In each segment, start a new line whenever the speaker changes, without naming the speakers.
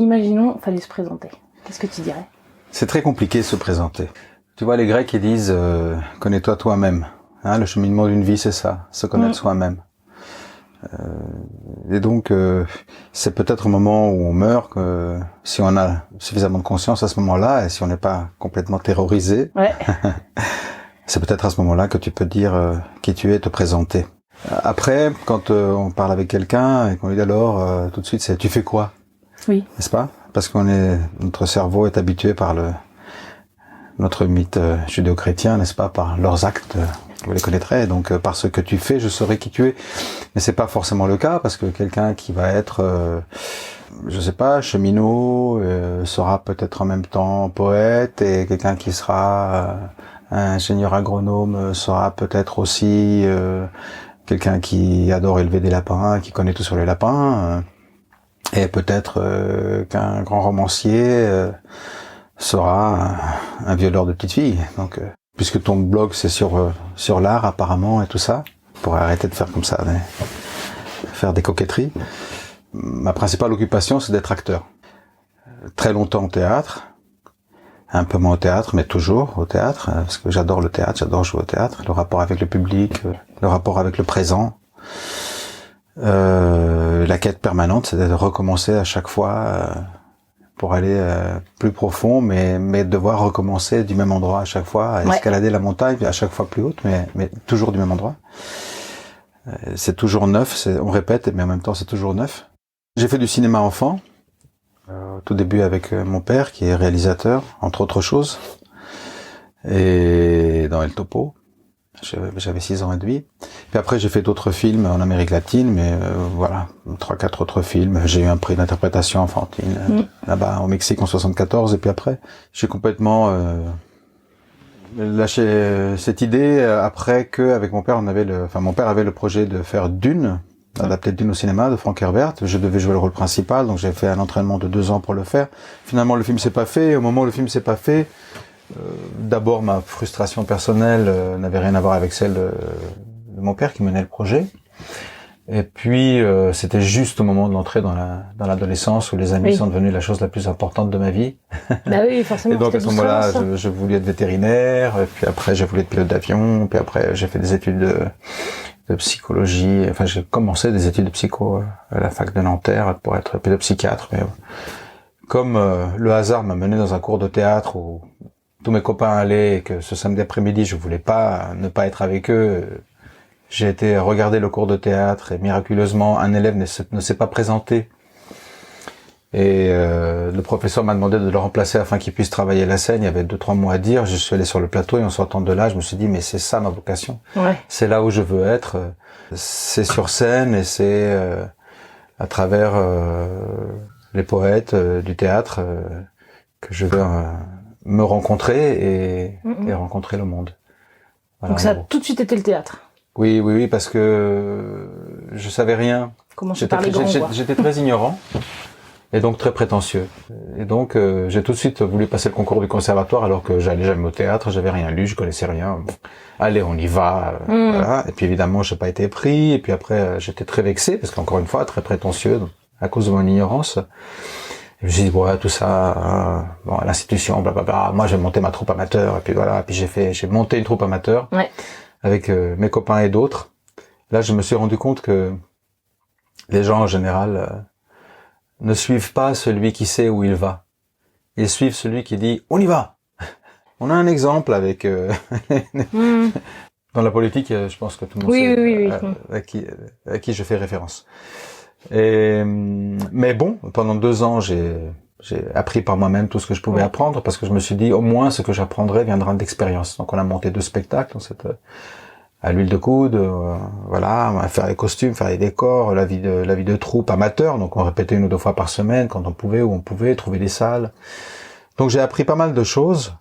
imaginons, fallait se présenter. Qu'est-ce que tu dirais?
C'est très compliqué de se présenter. Tu vois, les Grecs, ils disent connais-toi toi-même. Hein, le cheminement d'une vie, c'est ça, se connaître soi-même. Et donc, c'est peut-être au moment où on meurt que si on a suffisamment de conscience à ce moment-là, et si on n'est pas complètement terrorisé, c'est peut-être à ce moment-là que tu peux dire qui tu es, te présenter. Après, quand on parle avec quelqu'un et qu'on lui dit alors, tout de suite, c'est tu fais quoi?
Oui.
N'est-ce pas? Parce notre cerveau est habitué par notre mythe judéo-chrétien, n'est-ce pas, par leurs actes. Vous les connaîtrez, donc par ce que tu fais, je saurai qui tu es. Mais c'est pas forcément le cas, parce que quelqu'un qui va être, je sais pas, cheminot, sera peut-être en même temps poète, et quelqu'un qui sera ingénieur agronome sera peut-être aussi quelqu'un qui adore élever des lapins, qui connaît tout sur les lapins, et peut-être qu'un grand romancier sera un violeur de petites filles. Donc puisque ton blog c'est sur l'art apparemment et tout ça, pour arrêter de faire comme ça, faire des coquetteries. Ma principale occupation c'est d'être acteur. Très longtemps au théâtre, un peu moins au théâtre, mais toujours au théâtre, parce que j'adore le théâtre, j'adore jouer au théâtre, le rapport avec le public, le rapport avec le présent. La quête permanente, c'est de recommencer à chaque fois pour aller plus profond, mais devoir recommencer du même endroit à chaque fois, à escalader la montagne, à chaque fois plus haute, mais toujours du même endroit. C'est toujours neuf, on répète, mais en même temps c'est toujours neuf. J'ai fait du cinéma enfant, au tout début avec mon père qui est réalisateur, entre autres choses, et dans El Topo. J'avais 6 ans et demi. Puis après, j'ai fait d'autres films en Amérique latine, mais voilà, 3-4 autres films. J'ai eu un prix d'interprétation enfantine là-bas au Mexique en 74. Et puis après, j'ai complètement lâché cette idée après que avec mon père, mon père avait le projet de faire Dune, d'adapter Dune au cinéma de Frank Herbert. Je devais jouer le rôle principal, donc j'ai fait un entraînement de 2 ans pour le faire. Finalement, le film s'est pas fait. Et au moment où le film s'est pas fait, d'abord, ma frustration personnelle n'avait rien à voir avec celle de mon père qui menait le projet. Et puis, c'était juste au moment de l'entrée dans l'adolescence où les amis sont devenus la chose la plus importante de ma vie.
Bah oui, forcément.
Et donc, à ce moment-là, je voulais être vétérinaire. Et puis après, j'ai voulu être pilote d'avion. Puis après, j'ai fait des études de psychologie. Enfin, j'ai commencé des études de psycho à la fac de Nanterre pour être pédopsychiatre. Mais comme le hasard m'a mené dans un cours de théâtre où tous mes copains allaient et que ce samedi après-midi, je voulais pas ne pas être avec eux. J'ai été regarder le cours de théâtre et miraculeusement, un élève ne s'est pas présenté. Et le professeur m'a demandé de le remplacer afin qu'il puisse travailler la scène. Il y avait 2-3 mots à dire. Je suis allé sur le plateau et en sortant de là, je me suis dit, mais c'est ça ma vocation. Ouais. C'est là où je veux être. C'est sur scène et c'est à travers les poètes du théâtre que je veux me rencontrer et rencontrer le monde. Voilà, donc ça a tout de suite été le théâtre. Oui, parce que je savais rien. J'étais très ignorant et donc très prétentieux. Et donc j'ai tout de suite voulu passer le concours du conservatoire alors que j'allais jamais au théâtre, j'avais rien lu, je connaissais rien. Bon, allez, on y va. Voilà. Et puis évidemment, j'ai pas été pris. Et puis après, j'étais très vexé parce qu'encore une fois, très prétentieux à cause de mon ignorance. Je me suis dit, ouais, tout ça, bon, à l'institution, blablabla. Moi, j'ai monté ma troupe amateur, et puis voilà. Et puis j'ai monté une troupe amateur. Ouais. Avec mes copains et d'autres. Là, je me suis rendu compte que les gens, en général, ne suivent pas celui qui sait où il va. Ils suivent celui qui dit, on y va! On a un exemple avec, dans la politique, je pense que tout le monde sait à qui je fais référence. Mais bon, pendant 2 ans, j'ai appris par moi-même tout ce que je pouvais apprendre parce que je me suis dit au moins ce que j'apprendrai viendra d'expérience. Donc on a monté 2 spectacles à l'huile de coude, voilà, on va faire les costumes, faire les décors, la vie de troupe amateur. Donc on répétait 1 ou 2 fois par semaine quand on pouvait, où on pouvait trouver des salles. Donc j'ai appris pas mal de choses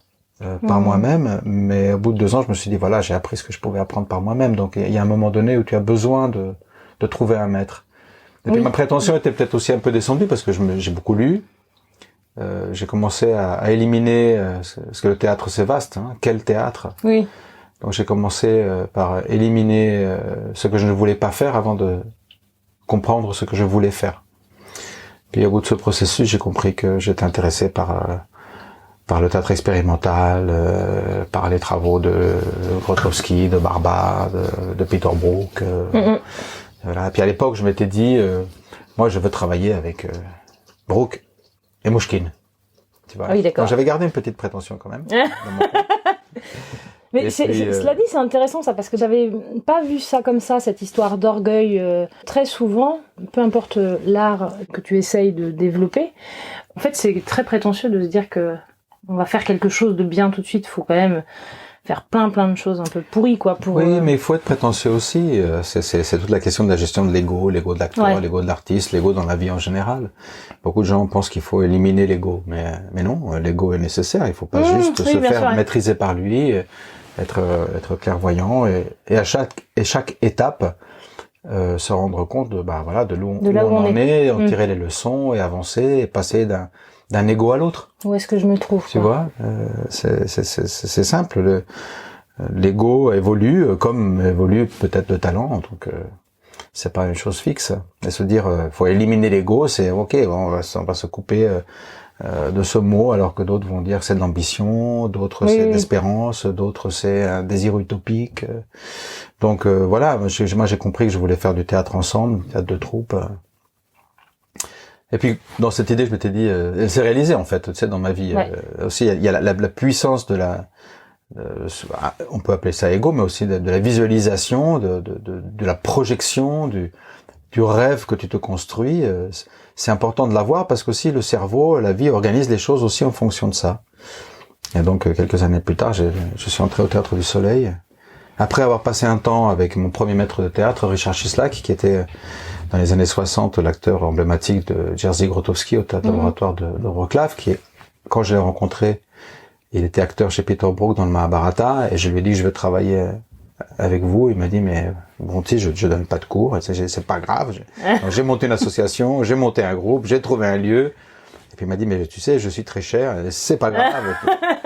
par moi-même, mais au bout de 2 ans, je me suis dit voilà, j'ai appris ce que je pouvais apprendre par moi-même. Donc il y a un moment donné où tu as besoin de trouver un maître. Et puis ma prétention était peut-être aussi un peu descendue parce que j'ai beaucoup lu. J'ai commencé à éliminer parce que le théâtre c'est vaste. Hein, quel théâtre? Oui. Donc j'ai commencé par éliminer ce que je ne voulais pas faire avant de comprendre ce que je voulais faire. Puis au bout de ce processus, j'ai compris que j'étais intéressé par le théâtre expérimental, par les travaux de Grotowski, de Barba, de Peter Brook. Voilà. Puis à l'époque, je m'étais dit, moi, je veux travailler avec Brook et Mouchkine. Tu vois.
Ah oui, d'accord.
Donc, j'avais gardé une petite prétention quand même. Dans mon coin.
Mais cela dit, c'est intéressant ça, parce que j'avais pas vu ça comme ça, cette histoire d'orgueil. Très souvent, peu importe l'art que tu essayes de développer, en fait, c'est très prétentieux de se dire que on va faire quelque chose de bien tout de suite. Il faut quand même faire plein de choses un peu pourries, quoi.
Oui, mais il faut être prétentieux aussi. C'est toute la question de la gestion de l'ego de l'acteur,
ouais.
l'ego de l'artiste, l'ego dans la vie en général. Beaucoup de gens pensent qu'il faut éliminer l'ego, mais non, l'ego est nécessaire. Il faut pas juste se faire maîtriser par lui, être clairvoyant et à chaque étape se rendre compte de de où on en est, en tirer les leçons et avancer et passer d'un ego à l'autre.
Où est-ce que je me trouve?
Tu vois, c'est simple. L'ego évolue comme évolue peut-être le talent, donc c'est pas une chose fixe. Et se dire faut éliminer l'ego, c'est ok, on va se couper de ce mot, alors que d'autres vont dire que c'est de l'ambition, d'autres c'est de l'espérance, d'autres c'est un désir utopique. Donc voilà, moi j'ai compris que je voulais faire du théâtre ensemble, théâtre de troupe. Et puis dans cette idée, je m'étais dit, elle s'est réalisée en fait, tu sais, dans ma vie. Aussi, il y a la puissance de on peut appeler ça ego, mais aussi de la visualisation, de la projection, du rêve que tu te construis. C'est important de l'avoir parce qu'aussi le cerveau, la vie organise les choses aussi en fonction de ça. Et donc quelques années plus tard, je suis entré au Théâtre du Soleil. Après avoir passé un temps avec mon premier maître de théâtre, Richard Chislak, qui était dans les années 60 l'acteur emblématique de Jerzy Grotowski au Théâtre Laboratoire de Wrocław, qui, quand je l'ai rencontré, il était acteur chez Peter Brook dans le Mahabharata, et je lui ai dit que je veux travailler avec vous. Il m'a dit, mais bon, tu sais, je donne pas de cours, c'est pas grave. Donc, j'ai monté une association, j'ai monté un groupe, j'ai trouvé un lieu. Et puis il m'a dit, mais tu sais, je suis très cher, c'est pas grave.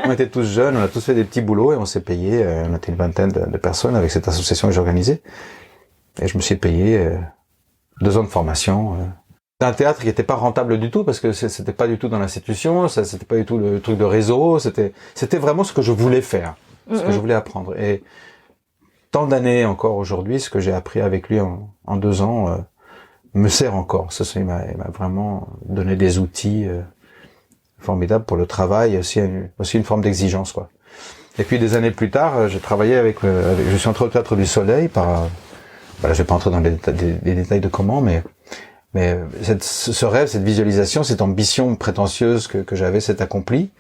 On était tous jeunes, on a tous fait des petits boulots et on s'est payé, on était une vingtaine de personnes avec cette association que j'ai organisée. Et je me suis payé 2 ans de formation. C'était un théâtre qui n'était pas rentable du tout parce que c'était pas du tout dans l'institution, c'était pas du tout le truc de réseau, c'était vraiment ce que je voulais faire, ce que je voulais apprendre. Et tant d'années encore aujourd'hui, ce que j'ai appris avec lui en 2 ans me sert encore. Il m'a vraiment donné des outils formidables pour le travail et aussi une forme d'exigence, quoi. Et puis des années plus tard, j'ai travaillé je suis entré au Théâtre du Soleil je vais pas entrer dans les détails de comment, mais ce rêve, cette visualisation, cette ambition prétentieuse que j'avais s'est accomplie.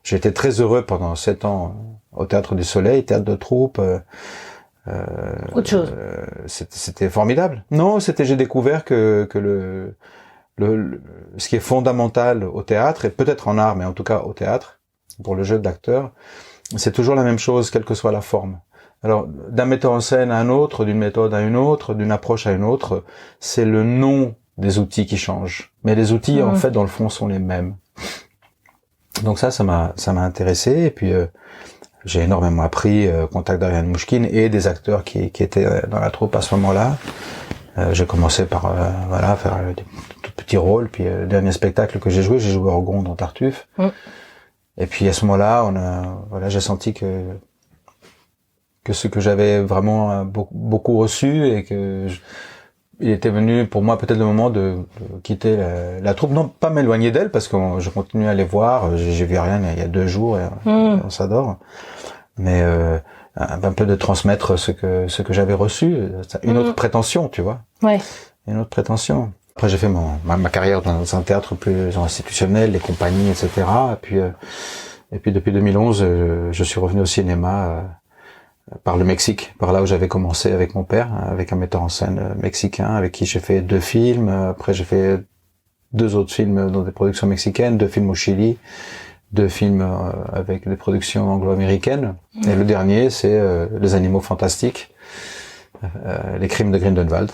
J'ai été très heureux pendant 7 ans au Théâtre du Soleil, théâtre de troupe.
Autre chose.
C'était formidable. Non, j'ai découvert que ce qui est fondamental au théâtre, et peut-être en art, mais en tout cas au théâtre, pour le jeu d'acteur, c'est toujours la même chose, quelle que soit la forme. Alors, d'un metteur en scène à un autre, d'une méthode à une autre, d'une approche à une autre, c'est le nom des outils qui changent. Mais les outils, en fait, dans le fond, sont les mêmes. Donc ça m'a intéressé, et puis j'ai énormément appris, contact d'Ariane Mouchkine et des acteurs qui étaient dans la troupe à ce moment-là. J'ai commencé par faire des tout petits rôles, puis le dernier spectacle que j'ai joué Orgon dans Tartuffe. Et puis à ce moment-là, j'ai senti que ce que j'avais vraiment beaucoup reçu, et que il était venu pour moi peut-être le moment de quitter la troupe, non pas m'éloigner d'elle parce que je continue à les voir, j'ai vu Ariane il y a 2 jours et on s'adore, mais un peu de transmettre ce que j'avais reçu, une autre prétention, tu vois. Une autre prétention. Après j'ai fait ma carrière dans un théâtre plus institutionnel, les compagnies, etc. Et puis depuis 2011, je suis revenu au cinéma par le Mexique, par là où j'avais commencé avec mon père, avec un metteur en scène mexicain avec qui j'ai fait 2 films. Après j'ai fait 2 autres films dans des productions mexicaines, 2 films au Chili, 2 films avec des productions anglo-américaines. Et le dernier, c'est Les Animaux Fantastiques, Les Crimes de Grindelwald,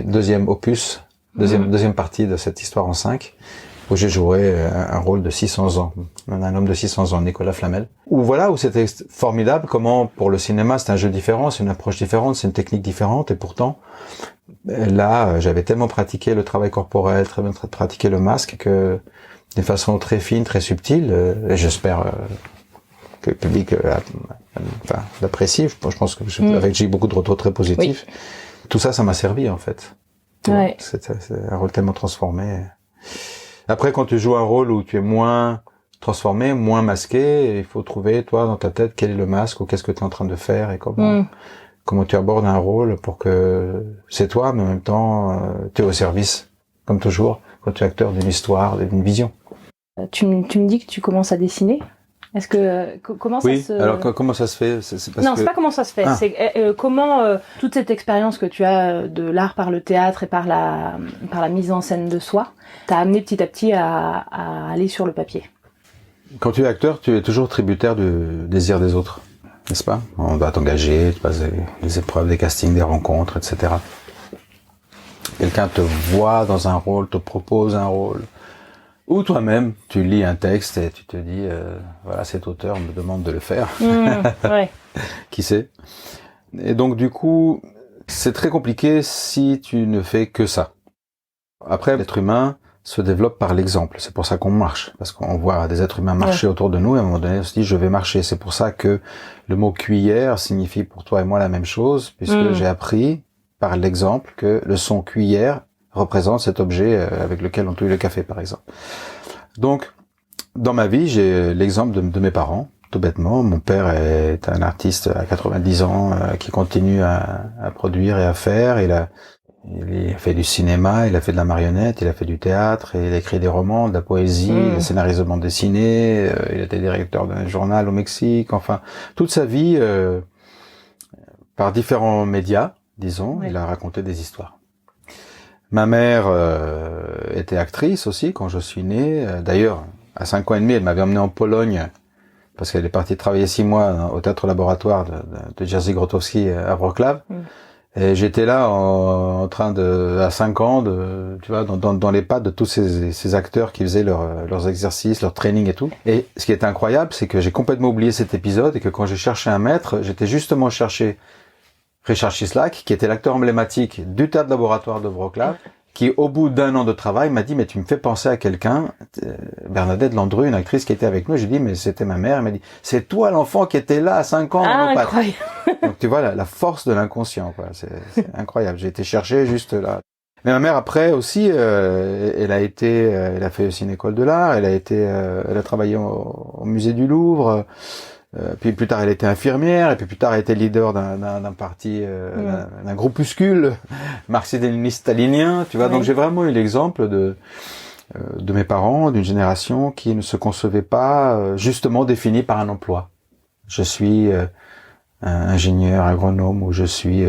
deuxième opus, deuxième partie de cette histoire en 5. Où j'ai joué un rôle de 600 ans, un homme de 600 ans, Nicolas Flamel. Où c'était formidable comment, pour le cinéma, c'est un jeu différent, c'est une approche différente, c'est une technique différente, et pourtant, Là, j'avais tellement pratiqué le travail corporel, tellement pratiqué le masque que de façon très fine, très subtile, et j'espère que le public l'apprécie. Je pense que j'ai eu beaucoup de retours très positifs. Oui. Tout ça, ça m'a servi en fait.
Ouais.
C'est un rôle tellement transformé. Après, quand tu joues un rôle où tu es moins transformé, moins masqué, il faut trouver, toi, dans ta tête, quel est le masque ou qu'est-ce que tu es en train de faire et comment tu abordes un rôle pour que c'est toi, mais en même temps, tu es au service, comme toujours, quand tu es acteur d'une histoire, d'une vision.
Tu me dis que tu commences à dessiner. Est-ce que comment ça se...
Oui, alors comment ça se fait? C'est
pas comment ça se fait. C'est comment toute cette expérience que tu as de l'art par le théâtre et par la mise en scène de soi t'a amené petit à petit à aller sur le papier.
Quand tu es acteur, tu es toujours tributaire du désir des autres, n'est-ce pas? On doit t'engager, tu passes des épreuves, des castings, des rencontres, etc. Quelqu'un te voit dans un rôle, te propose un rôle. Ou toi-même, tu lis un texte et tu te dis, voilà, cet auteur me demande de le faire.
Ouais.
Qui sait? Et donc, du coup, c'est très compliqué si tu ne fais que ça. Après, l'être humain se développe par l'exemple. C'est pour ça qu'on marche. Parce qu'on voit des êtres humains marcher autour de nous et à un moment donné, on se dit, je vais marcher. C'est pour ça que le mot cuillère signifie pour toi et moi la même chose, puisque j'ai appris par l'exemple que le son cuillère représente cet objet avec lequel on touille le café, par exemple. Donc, dans ma vie, j'ai l'exemple de mes parents, tout bêtement. Mon père est un artiste à 90 ans qui continue à produire et à faire. Il a fait du cinéma, il a fait de la marionnette, il a fait du théâtre, il a écrit des romans, de la poésie, il a scénarisé de bande dessinée, il a été directeur d'un journal au Mexique. Enfin, toute sa vie, par différents médias, disons, il a raconté des histoires. Ma mère était actrice aussi quand je suis né. D'ailleurs, à 5 ans et demi, elle m'avait emmené en Pologne parce qu'elle est partie travailler 6 mois au théâtre laboratoire de Jerzy Grotowski à Wrocław. Et j'étais là en train à 5 ans, tu vois, dans les pattes de tous ces acteurs qui faisaient leurs exercices, leur training et tout. Et ce qui était incroyable, c'est que j'ai complètement oublié cet épisode et que quand j'ai cherché un maître, j'étais justement cherché Richard Chislak, qui était l'acteur emblématique du théâtre laboratoire de Wrocław, qui, au bout d'1 an de travail, m'a dit, mais tu me fais penser à quelqu'un, Bernadette Landru, une actrice qui était avec nous. J'ai dit, mais c'était ma mère. Elle m'a dit, c'est toi l'enfant qui était là à 5 ans.
Incroyable.
Donc tu vois la force de l'inconscient, quoi. C'est incroyable. J'ai été chercher juste là. Mais ma mère après aussi, elle a fait aussi une école de l'art. Elle a travaillé au musée du Louvre. Puis plus tard, elle était infirmière, et puis plus tard, elle était leader d'un parti, d'un groupuscule marxiste-léniniste stalinien, tu vois. Donc j'ai vraiment eu l'exemple de mes parents, d'une génération qui ne se concevait pas justement définie par un emploi. Je suis ingénieur agronome, ou je suis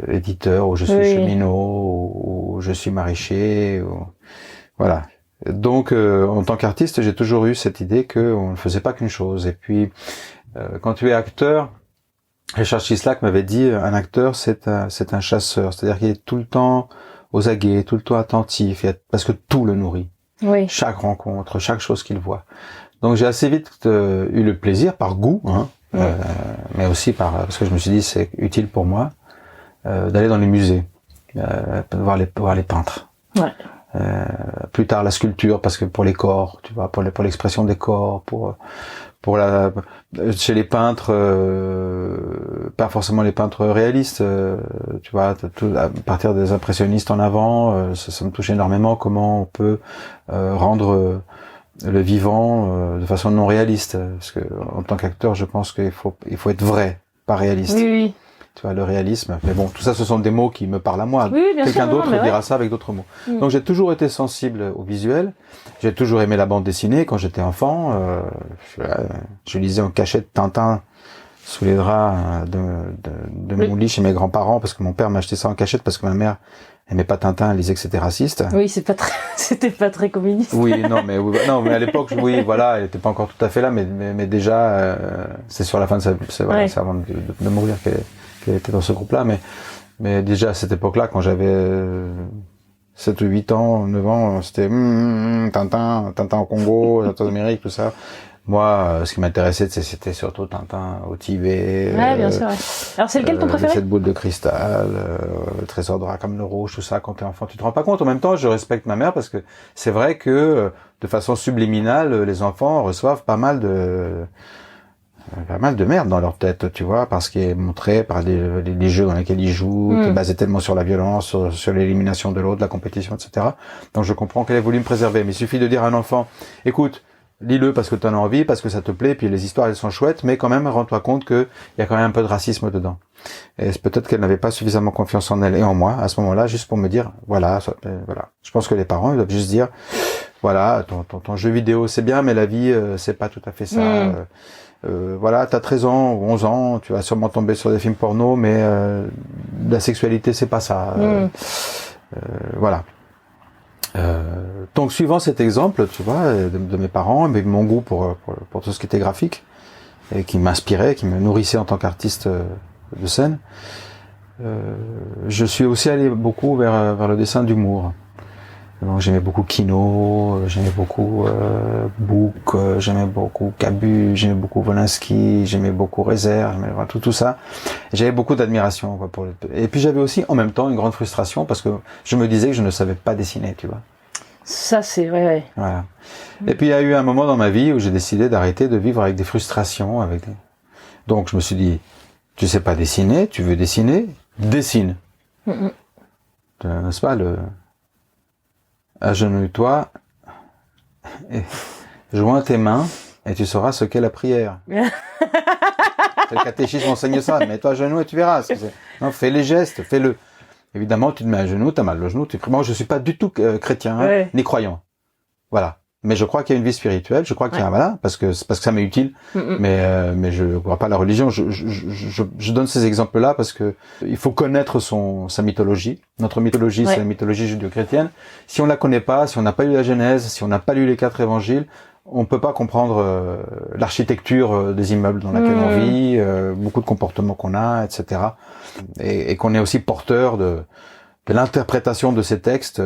éditeur, ou je suis cheminot, ou je suis maraîcher, voilà. Donc, en tant qu'artiste, j'ai toujours eu cette idée qu'on ne faisait pas qu'une chose. Et puis, quand tu es acteur, Richard Chislak m'avait dit, un acteur, c'est un chasseur. C'est-à-dire qu'il est tout le temps aux aguets, tout le temps attentif, parce que tout le nourrit.
Oui.
Chaque rencontre, chaque chose qu'il voit. Donc, j'ai assez vite eu le plaisir, par goût, mais aussi parce que je me suis dit, c'est utile pour moi, d'aller dans les musées, voir les peintres.
Ouais.
Plus tard la sculpture, parce que pour les corps, tu vois, pour l'expression des corps, chez les peintres, pas forcément les peintres réalistes, tu vois, à partir des impressionnistes en avant, ça me touche énormément comment on peut rendre le vivant de façon non réaliste, parce que en tant qu'acteur, je pense qu'il faut être vrai, pas réaliste.
Oui.
Tu vois, le réalisme. Mais bon, tout ça, ce sont des mots qui me parlent à moi.
Oui, bien
Quelqu'un
sûr,
d'autre dira ça avec d'autres mots. Donc, j'ai toujours été sensible au visuel. J'ai toujours aimé la bande dessinée. Quand j'étais enfant, je lisais en cachette Tintin sous les draps de mon lit chez mes grands-parents, parce que mon père m'achetait ça en cachette, parce que ma mère aimait pas Tintin, elle disait que c'était raciste.
Oui, c'était pas très communiste.
Oui, mais à l'époque, oui, voilà, elle était pas encore tout à fait là, mais déjà, c'est sur la fin de c'est avant de mourir qu'elle était dans ce groupe-là, mais déjà à cette époque-là, quand j'avais 7 ou 8 ans, 9 ans, c'était Tintin au Congo, Tintin d'Amérique, tout ça. Moi, ce qui m'intéressait, c'était surtout Tintin au Tibet.
Ouais, bien sûr. Ouais. Alors, c'est lequel ton préféré?
Cette boule de cristal, le trésor de Rackham le Rouge, tout ça, quand t'es enfant, tu te rends pas compte. En même temps, je respecte ma mère parce que c'est vrai que, de façon subliminale, les enfants reçoivent pas mal de merde dans leur tête, tu vois, parce qu'il est montré par les jeux dans lesquels ils jouent, basé tellement sur la violence, sur l'élimination de l'autre, la compétition, etc. Donc je comprends qu'elle ait voulu me préserver. Mais il suffit de dire à un enfant, écoute, lis-le parce que tu en as envie, parce que ça te plaît, puis les histoires elles sont chouettes, mais quand même rends-toi compte qu'il y a quand même un peu de racisme dedans. Et c'est peut-être qu'elle n'avait pas suffisamment confiance en elle et en moi à ce moment-là, juste pour me dire, voilà. Je pense que les parents ils doivent juste dire, voilà, ton jeu vidéo c'est bien, mais la vie c'est pas tout à fait ça. Voilà, t'as 13 ans ou 11 ans, tu vas sûrement tomber sur des films porno, mais la sexualité c'est pas ça. Voilà. Donc suivant cet exemple, tu vois, de mes parents, mais mon goût pour tout ce qui était graphique et qui m'inspirait, qui me nourrissait en tant qu'artiste de scène, je suis aussi allé beaucoup vers le dessin d'humour. Donc j'aimais beaucoup Kino, j'aimais beaucoup Book, j'aimais beaucoup Cabu, j'aimais beaucoup Wolinski, j'aimais beaucoup Rezer, j'aimais tout ça. Et j'avais beaucoup d'admiration pour et puis j'avais aussi en même temps une grande frustration parce que je me disais que je ne savais pas dessiner, tu vois.
Ça c'est ouais.
Voilà. Et puis il y a eu un moment dans ma vie où j'ai décidé d'arrêter de vivre avec des frustrations, donc je me suis dit, tu sais pas dessiner, tu veux dessiner, dessine. N'est-ce pas agenouille-toi, et joins tes mains, et tu sauras ce qu'est la prière. C'est le catéchisme enseigne ça, mets-toi à genoux et tu verras. Non, fais les gestes, fais-le. Évidemment, tu te mets à genoux, t'as mal au genou, moi je suis pas du tout chrétien, ni croyant. Voilà. Mais je crois qu'il y a une vie spirituelle, je crois qu'il y a voilà, parce que ça m'est utile. Mais je crois pas à la religion. Je donne ces exemples-là parce que il faut connaître sa mythologie. Notre mythologie, c'est la mythologie judéo-chrétienne. Si on la connaît pas, si on n'a pas lu la Genèse, si on n'a pas lu les 4 évangiles, on peut pas comprendre l'architecture des immeubles dans laquelle on vit, beaucoup de comportements qu'on a, etc. Et qu'on est aussi porteur de l'interprétation de ces textes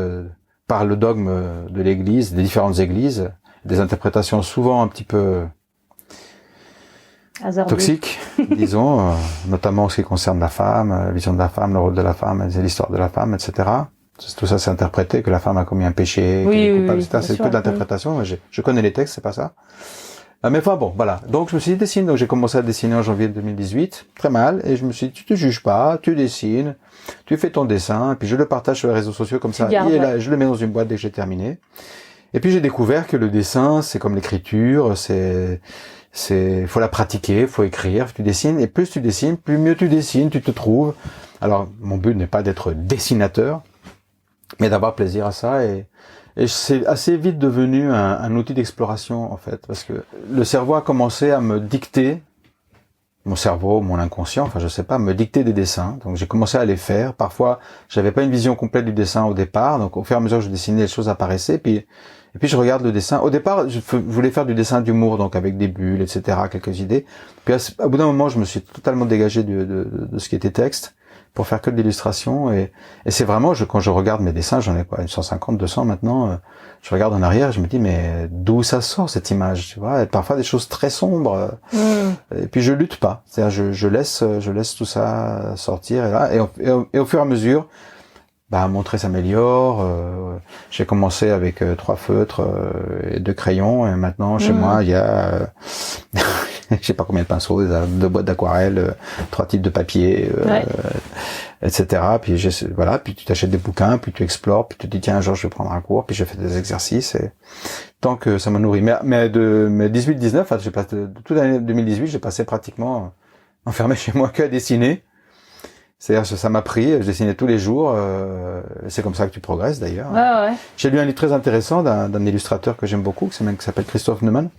par le dogme de l'Église, des différentes églises, des interprétations souvent un petit peu toxiques, disons, notamment en ce qui concerne la femme, la vision de la femme, le rôle de la femme, l'histoire de la femme, etc. Tout ça, c'est interprété, que la femme a commis un péché, qu'elle est coupable, etc. C'est que de l'interprétation. Je connais les textes, c'est pas ça. Mais enfin bon, voilà. Donc je me suis dit dessine. Donc j'ai commencé à dessiner en janvier 2018, très mal, et je me suis dit tu te juges pas, tu dessines, tu fais ton dessin, et puis je le partage sur les réseaux sociaux comme ça. Et là, je le mets dans une boîte dès que j'ai terminé. Et puis j'ai découvert que le dessin, c'est comme l'écriture, faut la pratiquer, faut écrire, tu dessines, et plus tu dessines, plus mieux tu dessines, tu te trouves. Alors mon but n'est pas d'être dessinateur, mais d'avoir plaisir à ça et c'est assez vite devenu un outil d'exploration en fait, parce que le cerveau a commencé à me dicter, mon cerveau, mon inconscient, enfin je sais pas, me dicter des dessins. Donc j'ai commencé à les faire. Parfois, j'avais pas une vision complète du dessin au départ, donc au fur et à mesure que je dessinais, les choses apparaissaient. Et puis je regarde le dessin. Au départ, je voulais faire du dessin d'humour, donc avec des bulles, etc., quelques idées. Puis à bout d'un moment, je me suis totalement dégagé de ce qui était texte pour faire que de l'illustration et c'est vraiment quand je regarde mes dessins, j'en ai quoi 150 200 maintenant, je regarde en arrière, je me dis mais d'où ça sort cette image, tu vois, et parfois des choses très sombres et puis je lutte pas, c'est-à-dire je laisse tout ça sortir et au fur et à mesure mon trait s'améliore, j'ai commencé avec 3 feutres et 2 crayons et maintenant chez moi il y a je sais pas combien de pinceaux, 2 boîtes d'aquarelle, 3 types de papier, etc. Puis voilà, puis tu t'achètes des bouquins, puis tu explores, puis tu te dis tiens un jour je vais prendre un cours, puis je fais des exercices et tant que ça me nourrit. Mais de mes 18-19, j'ai passé toute l'année 2018, j'ai passé pratiquement enfermé chez moi qu'à dessiner. C'est-à-dire ça m'a pris, je dessinais tous les jours, c'est comme ça que tu progresses d'ailleurs.
Ouais.
J'ai lu un livre très intéressant d'un illustrateur que j'aime beaucoup, qui s'appelle Christophe Neumann.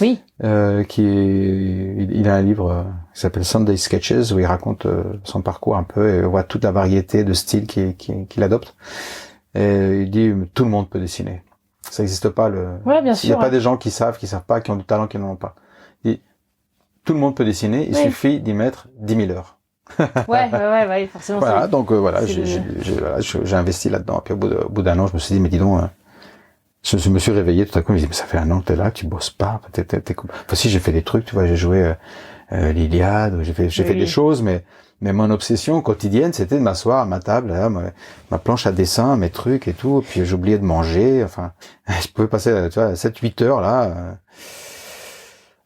Oui.
Il a un livre qui s'appelle Sunday Sketches où il raconte son parcours un peu et on voit toute la variété de styles qu'il adopte. Et il dit tout le monde peut dessiner. Ça n'existe pas
bien sûr.
Il n'y a pas des gens qui savent pas, qui ont du talent, qui n'en ont pas. Il dit tout le monde peut dessiner, il suffit d'y mettre 10 000 heures.
ouais, forcément.
Voilà, donc j'ai investi là-dedans. Puis au bout d'un an, je me suis dit mais dis donc, Je me suis réveillé tout à coup, je me dis, mais ça fait 1 an que t'es là, tu bosses pas, enfin si, j'ai fait des trucs, tu vois, j'ai joué l'Iliade, j'ai fait des choses, mais mon obsession quotidienne, c'était de m'asseoir à ma table, là, ma planche à dessin, mes trucs et tout, et puis j'oubliais de manger, enfin, je pouvais passer, tu vois, 7-8 heures, là,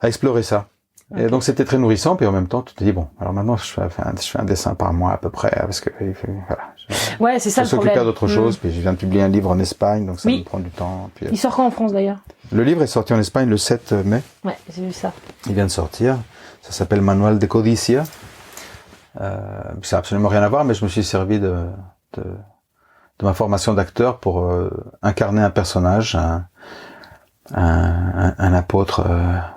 à explorer ça. Okay. Et donc c'était très nourrissant, puis en même temps tu te dis bon, alors maintenant je fais un dessin par mois à peu près, parce que voilà.
Ouais, c'est ça le problème.
S'occuper d'autre chose, puis je viens de publier un livre en Espagne, donc ça me prend du temps. Puis,
il sort quand en France d'ailleurs?
Le livre est sorti en Espagne le 7 mai.
Ouais, j'ai vu ça.
Il vient de sortir. Ça s'appelle Manual de Codicia. Ça a absolument rien à voir, mais je me suis servi de ma formation d'acteur pour incarner un personnage, un apôtre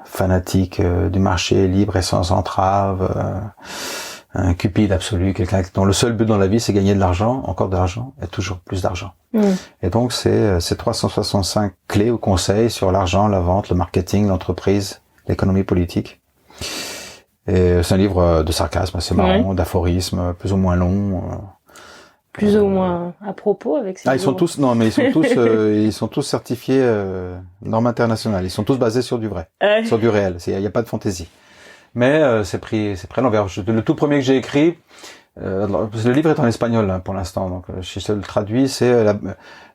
fanatique du marché libre et sans entrave, un cupide absolu, quelqu'un dont le seul but dans la vie c'est gagner de l'argent, encore de l'argent et toujours plus d'argent. Et donc c'est 365 clés ou conseils sur l'argent, la vente, le marketing, l'entreprise, l'économie politique. Et c'est un livre de sarcasme assez marrant, d'aphorismes plus ou moins longs.
Plus ou moins à propos avec ces
ils sont tous ils sont tous certifiés normes internationales. Ils sont tous basés sur du vrai, sur du réel. Il y a pas de fantaisie. Mais c'est pris à l'envers. Le tout premier que j'ai écrit, le livre est en espagnol hein, pour l'instant, donc je le traduis. C'est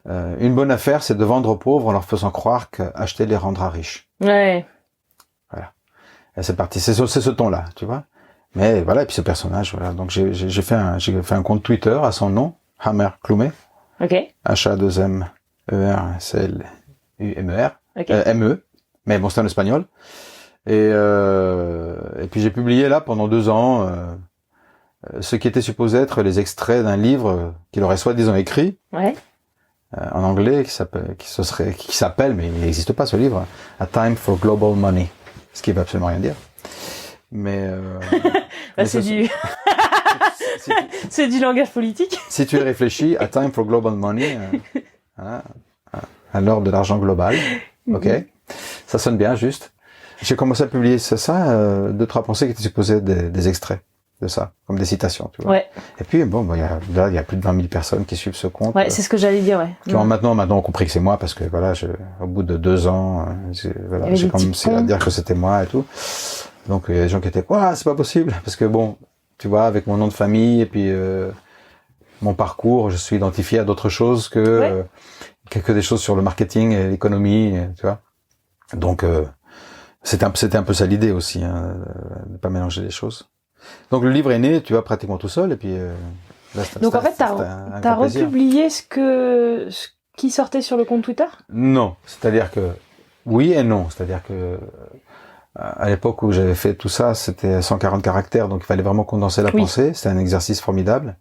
une bonne affaire, c'est de vendre aux pauvres en leur faisant croire qu'acheter les rendra riches.
Ouais.
Voilà. Et c'est parti. C'est ce ton-là, tu vois. Mais voilà, et puis ce personnage, voilà. Donc j'ai fait un compte Twitter à son nom, Hammer Klume.
Ok.
H-A-2-M-E-R-C-L-U-M-E-R. Okay. M-E. Mais bon, c'est en espagnol. Et puis j'ai publié là pendant 2 ans ce qui était supposé être les extraits d'un livre qu'il aurait soi-disant écrit.
Ouais.
En anglais, qui s'appelle, mais il n'existe pas ce livre, A Time for Global Money. Ce qui veut absolument rien dire. Mais
c'est c'est du langage politique.
Si tu y réfléchis, A Time for Global Money, à l'heure de l'argent global, ok, ça sonne bien, juste. J'ai commencé à publier ça, 2-3 pensées qui étaient supposées des extraits de ça, comme des citations, tu vois. Ouais. Et puis bon, il y a plus de 20 000 personnes qui suivent ce compte.
Ouais, c'est ce que j'allais dire, ouais.
Qui ont maintenant compris que c'est moi parce que voilà, au bout de 2 ans, j'ai commencé à dire que c'était moi et tout. Donc il y a des gens qui étaient c'est pas possible parce que bon, tu vois, avec mon nom de famille et puis mon parcours, je suis identifié à d'autres choses que des choses sur le marketing et l'économie, tu vois. Donc c'était un peu ça l'idée aussi, hein, de pas mélanger les choses. Donc le livre est né, tu vois, pratiquement tout seul et puis
donc en fait t'as republié ce qui sortait sur le compte Twitter? Non,
c'est-à-dire que oui et non, c'est-à-dire que à l'époque où j'avais fait tout ça, c'était 140 caractères, donc il fallait vraiment condenser la pensée. C'était un exercice formidable.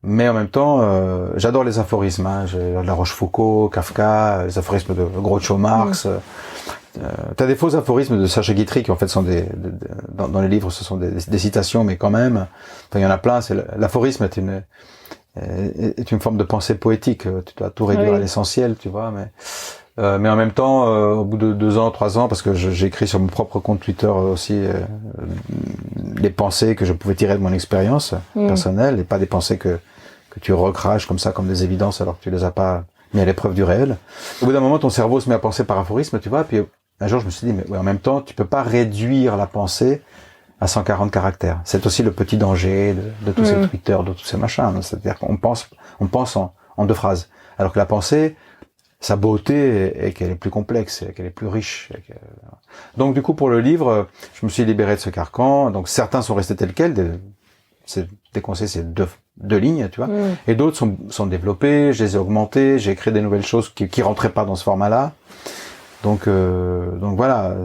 Mais en même temps, j'adore les aphorismes. Hein. La Rochefoucauld, Kafka, les aphorismes de Groucho Marx. T'as des faux aphorismes de Sacha Guitry qui en fait sont dans les livres, ce sont des citations, mais quand même, il y en a plein. L'aphorisme est une forme de pensée poétique. Tu dois tout réduire à l'essentiel, tu vois. Mais en même temps, au bout de 2 ans, 3 ans, parce que j'ai écrit sur mon propre compte Twitter aussi les pensées que je pouvais tirer de mon expérience personnelle, et pas des pensées que tu recraches comme ça, comme des évidences, alors que tu les as pas mis à l'épreuve du réel. Au bout d'un moment, ton cerveau se met à penser par aphorisme, tu vois, puis un jour, je me suis dit, mais en même temps, tu peux pas réduire la pensée à 140 caractères. C'est aussi le petit danger de tous ces Twitter, de tous ces machins. Hein. C'est-à-dire qu'on pense en 2 phrases. Alors que la pensée, sa beauté est qu'elle est plus complexe, qu'elle est plus riche. Donc du coup, pour le livre, je me suis libéré de ce carcan. Donc certains sont restés tels quels, des conseils, c'est 2 lignes, tu vois. Et d'autres sont développés, je les ai augmentés, j'ai créé des nouvelles choses qui rentraient pas dans ce format-là. Donc voilà,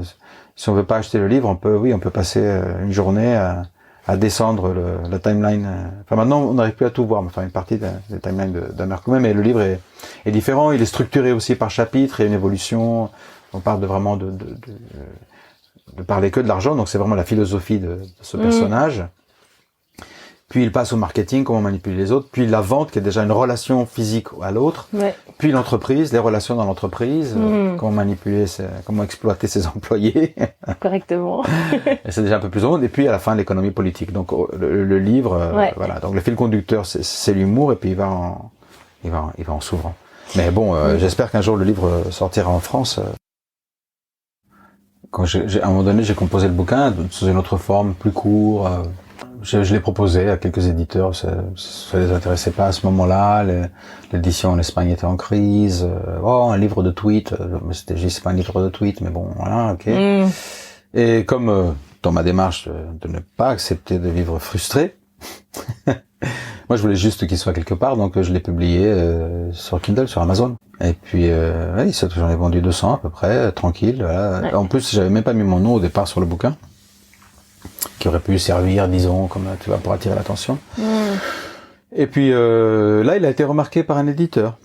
si on veut pas acheter le livre, on peut passer une journée à descendre la timeline. Enfin maintenant, on n'arrive plus à tout voir, mais enfin une partie des timelines d'Hammer Klume, mais le livre est différent, il est structuré aussi par chapitre, il y a une évolution. On parle de parler que de l'argent, donc c'est vraiment la philosophie de ce personnage. Puis il passe au marketing, comment manipuler les autres, puis la vente qui est déjà une relation physique à l'autre, puis l'entreprise, les relations dans l'entreprise, comment manipuler, comment exploiter ses employés
correctement.
Et c'est déjà un peu plus long. Et puis à la fin, l'économie politique. Donc le livre, voilà. Donc le fil conducteur, c'est l'humour, et puis il va en s'ouvrant. Mais bon, j'espère qu'un jour le livre sortira en France. Quand à un moment donné, j'ai composé le bouquin sous une autre forme, plus court. Je l'ai proposé à quelques éditeurs, ça les intéressait pas à ce moment-là. L'édition en Espagne était en crise. Un livre de tweets, c'est pas un livre de tweets, mais bon, voilà, ok. Et comme dans ma démarche de ne pas accepter de vivre frustré, moi je voulais juste qu'il soit quelque part, donc je l'ai publié sur Kindle, sur Amazon. Et puis j'en ai vendu 200 à peu près, tranquille. Voilà. Ouais. En plus, j'avais même pas mis mon nom au départ sur le bouquin, qui aurait pu servir, disons, comme tu vois, pour attirer l'attention. Et puis là, il a été remarqué par un éditeur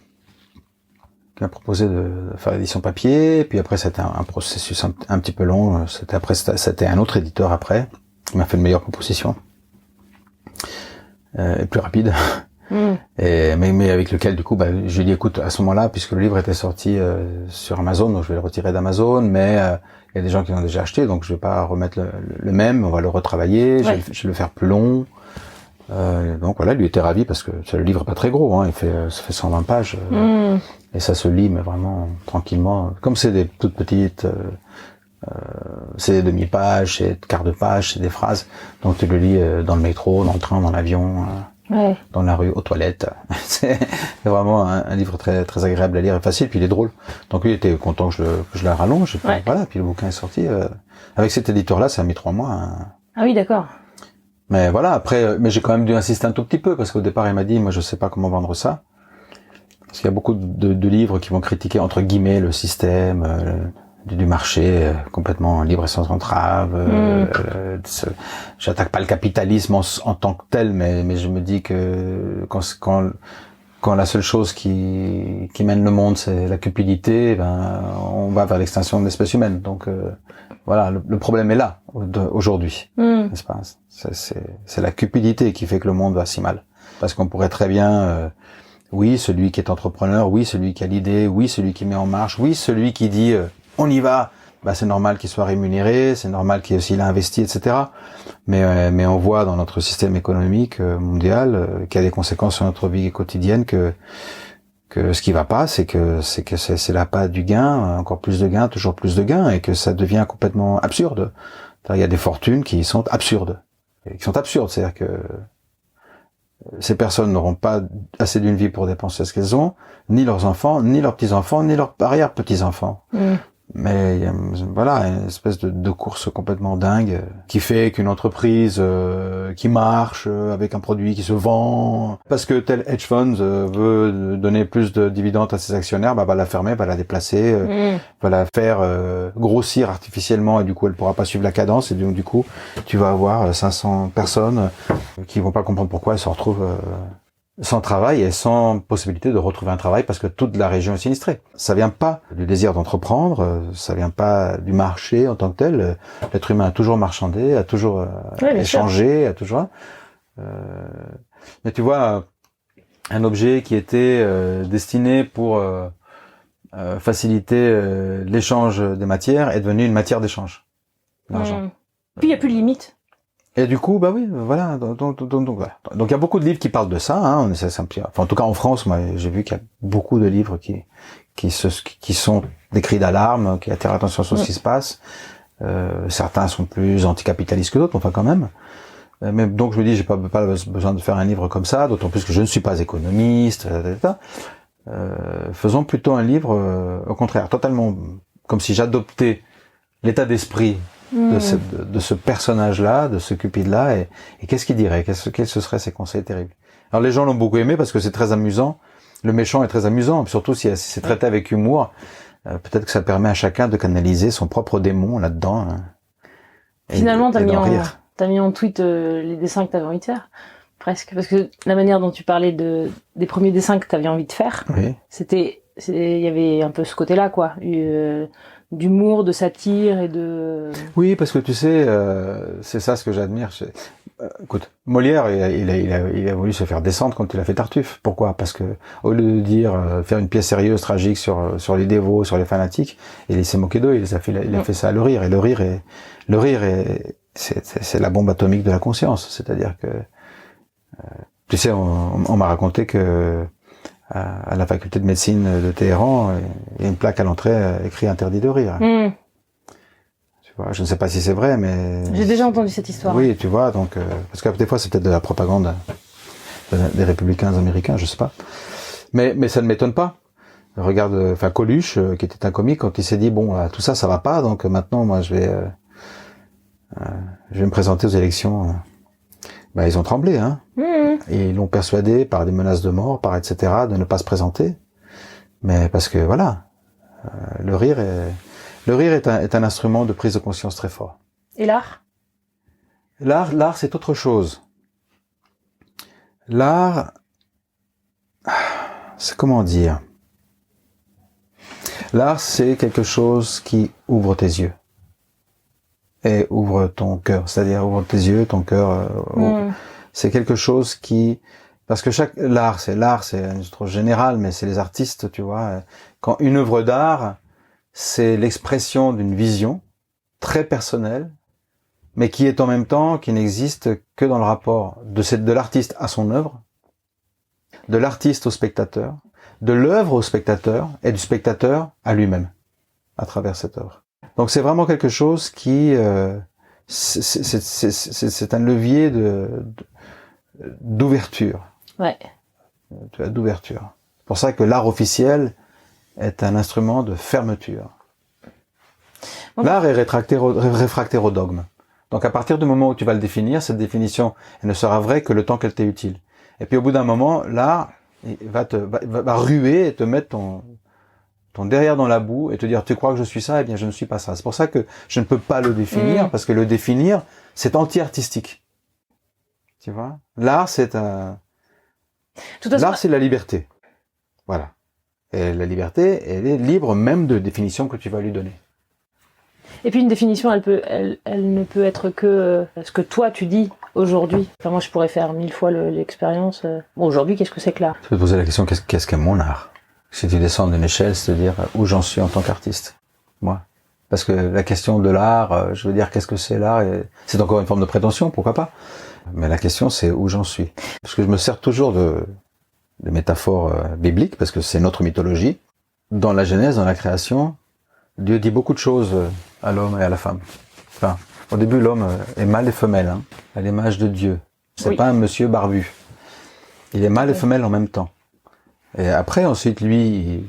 qui m'a proposé de faire l'édition papier. Et puis après, c'était un processus un petit peu long. C'était un autre éditeur après qui m'a fait une meilleure proposition et plus rapide. Mais avec lequel du coup je lui ai dit écoute, à ce moment-là, puisque le livre était sorti sur Amazon, donc je vais le retirer d'Amazon, mais il y a des gens qui l'ont déjà acheté, donc je vais pas remettre le même, on va le retravailler, je vais le faire plus long. Donc voilà, lui était ravi parce que le livre est pas très gros, hein, ça fait 120 pages et ça se lit mais vraiment tranquillement, comme c'est des toutes petites c'est des demi-pages, c'est des quarts de page, c'est des phrases, donc tu le lis dans le métro, dans le train, dans l'avion, dans la rue, aux toilettes. C'est vraiment un livre très très agréable à lire et facile, puis il est drôle. Donc lui il était content que je la rallonge. Et puis, voilà, puis le bouquin est sorti. Avec cet éditeur-là, ça a mis 3 mois. Hein.
Ah oui, d'accord.
Mais voilà, après, mais j'ai quand même dû insister un tout petit peu parce qu'au départ il m'a dit, moi je sais pas comment vendre ça, parce qu'il y a beaucoup de livres qui vont critiquer entre guillemets le système. Du marché complètement libre et sans entrave. J'attaque pas le capitalisme en tant que tel, mais je me dis que quand la seule chose qui mène le monde c'est la cupidité, on va vers l'extinction de l'espèce humaine. Donc voilà, le problème est là aujourd'hui, n'est-ce pas? C'est la cupidité qui fait que le monde va si mal. Parce qu'on pourrait très bien oui, celui qui est entrepreneur, oui, celui qui a l'idée, oui, celui qui met en marche, oui, celui qui dit on y va, c'est normal qu'il soit rémunéré, c'est normal qu'il a investi, etc. Mais on voit dans notre système économique mondial qu'il y a des conséquences sur notre vie quotidienne que ce qui va pas, c'est que c'est la patte du gain, encore plus de gains, toujours plus de gains, et que ça devient complètement absurde. Il y a des fortunes qui sont absurdes, c'est-à-dire que ces personnes n'auront pas assez d'une vie pour dépenser ce qu'elles ont, ni leurs enfants, ni leurs petits-enfants, ni leurs arrière-petits-enfants. Mais voilà, une espèce de course complètement dingue qui fait qu'une entreprise qui marche avec un produit qui se vend, parce que tel hedge fund veut donner plus de dividendes à ses actionnaires, va la fermer, va la déplacer, va la faire grossir artificiellement, et du coup elle pourra pas suivre la cadence, et donc du coup tu vas avoir 500 personnes qui vont pas comprendre pourquoi elles se retrouvent sans travail et sans possibilité de retrouver un travail parce que toute la région est sinistrée. Ça vient pas du désir d'entreprendre, ça vient pas du marché en tant que tel. L'être humain a toujours marchandé, a toujours échangé, a toujours... mais tu vois, un objet qui était destiné pour faciliter l'échange des matières est devenu une matière d'échange. L'argent.
Puis il n'y a plus de limite.
Et du coup, voilà. Donc voilà. Donc il y a beaucoup de livres qui parlent de ça. Hein. En tout cas en France, moi, j'ai vu qu'il y a beaucoup de livres qui sont des cris d'alarme, qui attirent l'attention sur ce qui se passe. Certains sont plus anticapitalistes que d'autres, enfin quand même. Mais donc je me dis, j'ai pas besoin de faire un livre comme ça, d'autant plus que je ne suis pas économiste. Faisons plutôt un livre, au contraire, totalement comme si j'adoptais l'état d'esprit de ce personnage-là, de ce Cupide-là, et qu'est-ce qu'il dirait, quels ce seraient ses conseils terribles. Alors les gens l'ont beaucoup aimé parce que c'est très amusant, le méchant est très amusant, surtout si c'est traité avec humour, peut-être que ça permet à chacun de canaliser son propre démon là-dedans.
Finalement, t'as mis en tweet les dessins que t'avais envie de faire, presque, parce que la manière dont tu parlais des premiers dessins que t'avais envie de faire, il y avait un peu ce côté-là, quoi. D'humour, de satire et de... Oui,
parce que tu sais, c'est ça ce que j'admire. Écoute, Molière, il a voulu se faire descendre quand il a fait Tartuffe. Pourquoi? Parce que au lieu de dire faire une pièce sérieuse, tragique sur les dévots, sur les fanatiques, il s'est moqué d'eux. Il a fait ça à le rire. Et le rire c'est la bombe atomique de la conscience. C'est-à-dire que, tu sais, on m'a raconté que à la faculté de médecine de Téhéran, il y a une plaque à l'entrée écrit interdit de rire. Tu vois, je ne sais pas si c'est vrai, mais
j'ai déjà entendu cette histoire.
Oui, tu vois, donc parce que des fois c'est peut-être de la propagande des républicains américains, je sais pas. Mais ça ne m'étonne pas. Regarde, Coluche, qui était un comique, quand il s'est dit bon, tout ça va pas, donc maintenant moi je vais me présenter aux élections. Ils ont tremblé, hein. Et ils l'ont persuadé par des menaces de mort, par etc., de ne pas se présenter. Mais parce que voilà, le rire est un instrument de prise de conscience très fort.
Et l'art?
L'art, c'est autre chose. L'art, c'est comment dire? L'art, c'est quelque chose qui ouvre tes yeux. Et ouvre ton cœur. C'est-à-dire, ouvre tes yeux, ton cœur. C'est quelque chose qui... Parce que l'art, c'est trop général, mais c'est les artistes, tu vois. Quand une œuvre d'art, c'est l'expression d'une vision très personnelle, mais qui est en même temps, qui n'existe que dans le rapport de l'artiste à son œuvre, de l'artiste au spectateur, de l'œuvre au spectateur et du spectateur à lui-même, à travers cette œuvre. Donc c'est vraiment quelque chose qui... c'est un levier d'ouverture.
Ouais.
D'ouverture. C'est pour ça que l'art officiel est un instrument de fermeture. L'art est réfractaire au dogme. Donc à partir du moment où tu vas le définir, cette définition, elle ne sera vraie que le temps qu'elle t'est utile. Et puis au bout d'un moment, l'art va ruer et te mettre ton derrière dans la boue et te dire tu crois que je suis ça, eh bien je ne suis pas ça. C'est pour ça que je ne peux pas le définir, parce que le définir, c'est anti-artistique. Tu vois? L'art, c'est la liberté. Voilà. Et la liberté, elle est libre même de définition que tu vas lui donner.
Et puis une définition, elle ne peut être que ce que toi tu dis aujourd'hui. Enfin, moi je pourrais faire 1000 fois l'expérience. Bon, aujourd'hui, qu'est-ce que c'est que l'art?
Tu peux te poser la question, qu'est-ce qu'est mon art? Si tu descends d'une échelle, c'est de dire où j'en suis en tant qu'artiste. Moi. Parce que la question de l'art, je veux dire, qu'est-ce que c'est l'art? C'est encore une forme de prétention, pourquoi pas? Mais la question, c'est où j'en suis. Parce que je me sers toujours de métaphores bibliques, parce que c'est notre mythologie. Dans la Genèse, dans la création, Dieu dit beaucoup de choses à l'homme et à la femme. Enfin, au début, l'homme est mâle et femelle, hein, à l'image de Dieu. C'est pas un monsieur barbu. Il est mâle et femelle en même temps. Et après, ensuite, lui,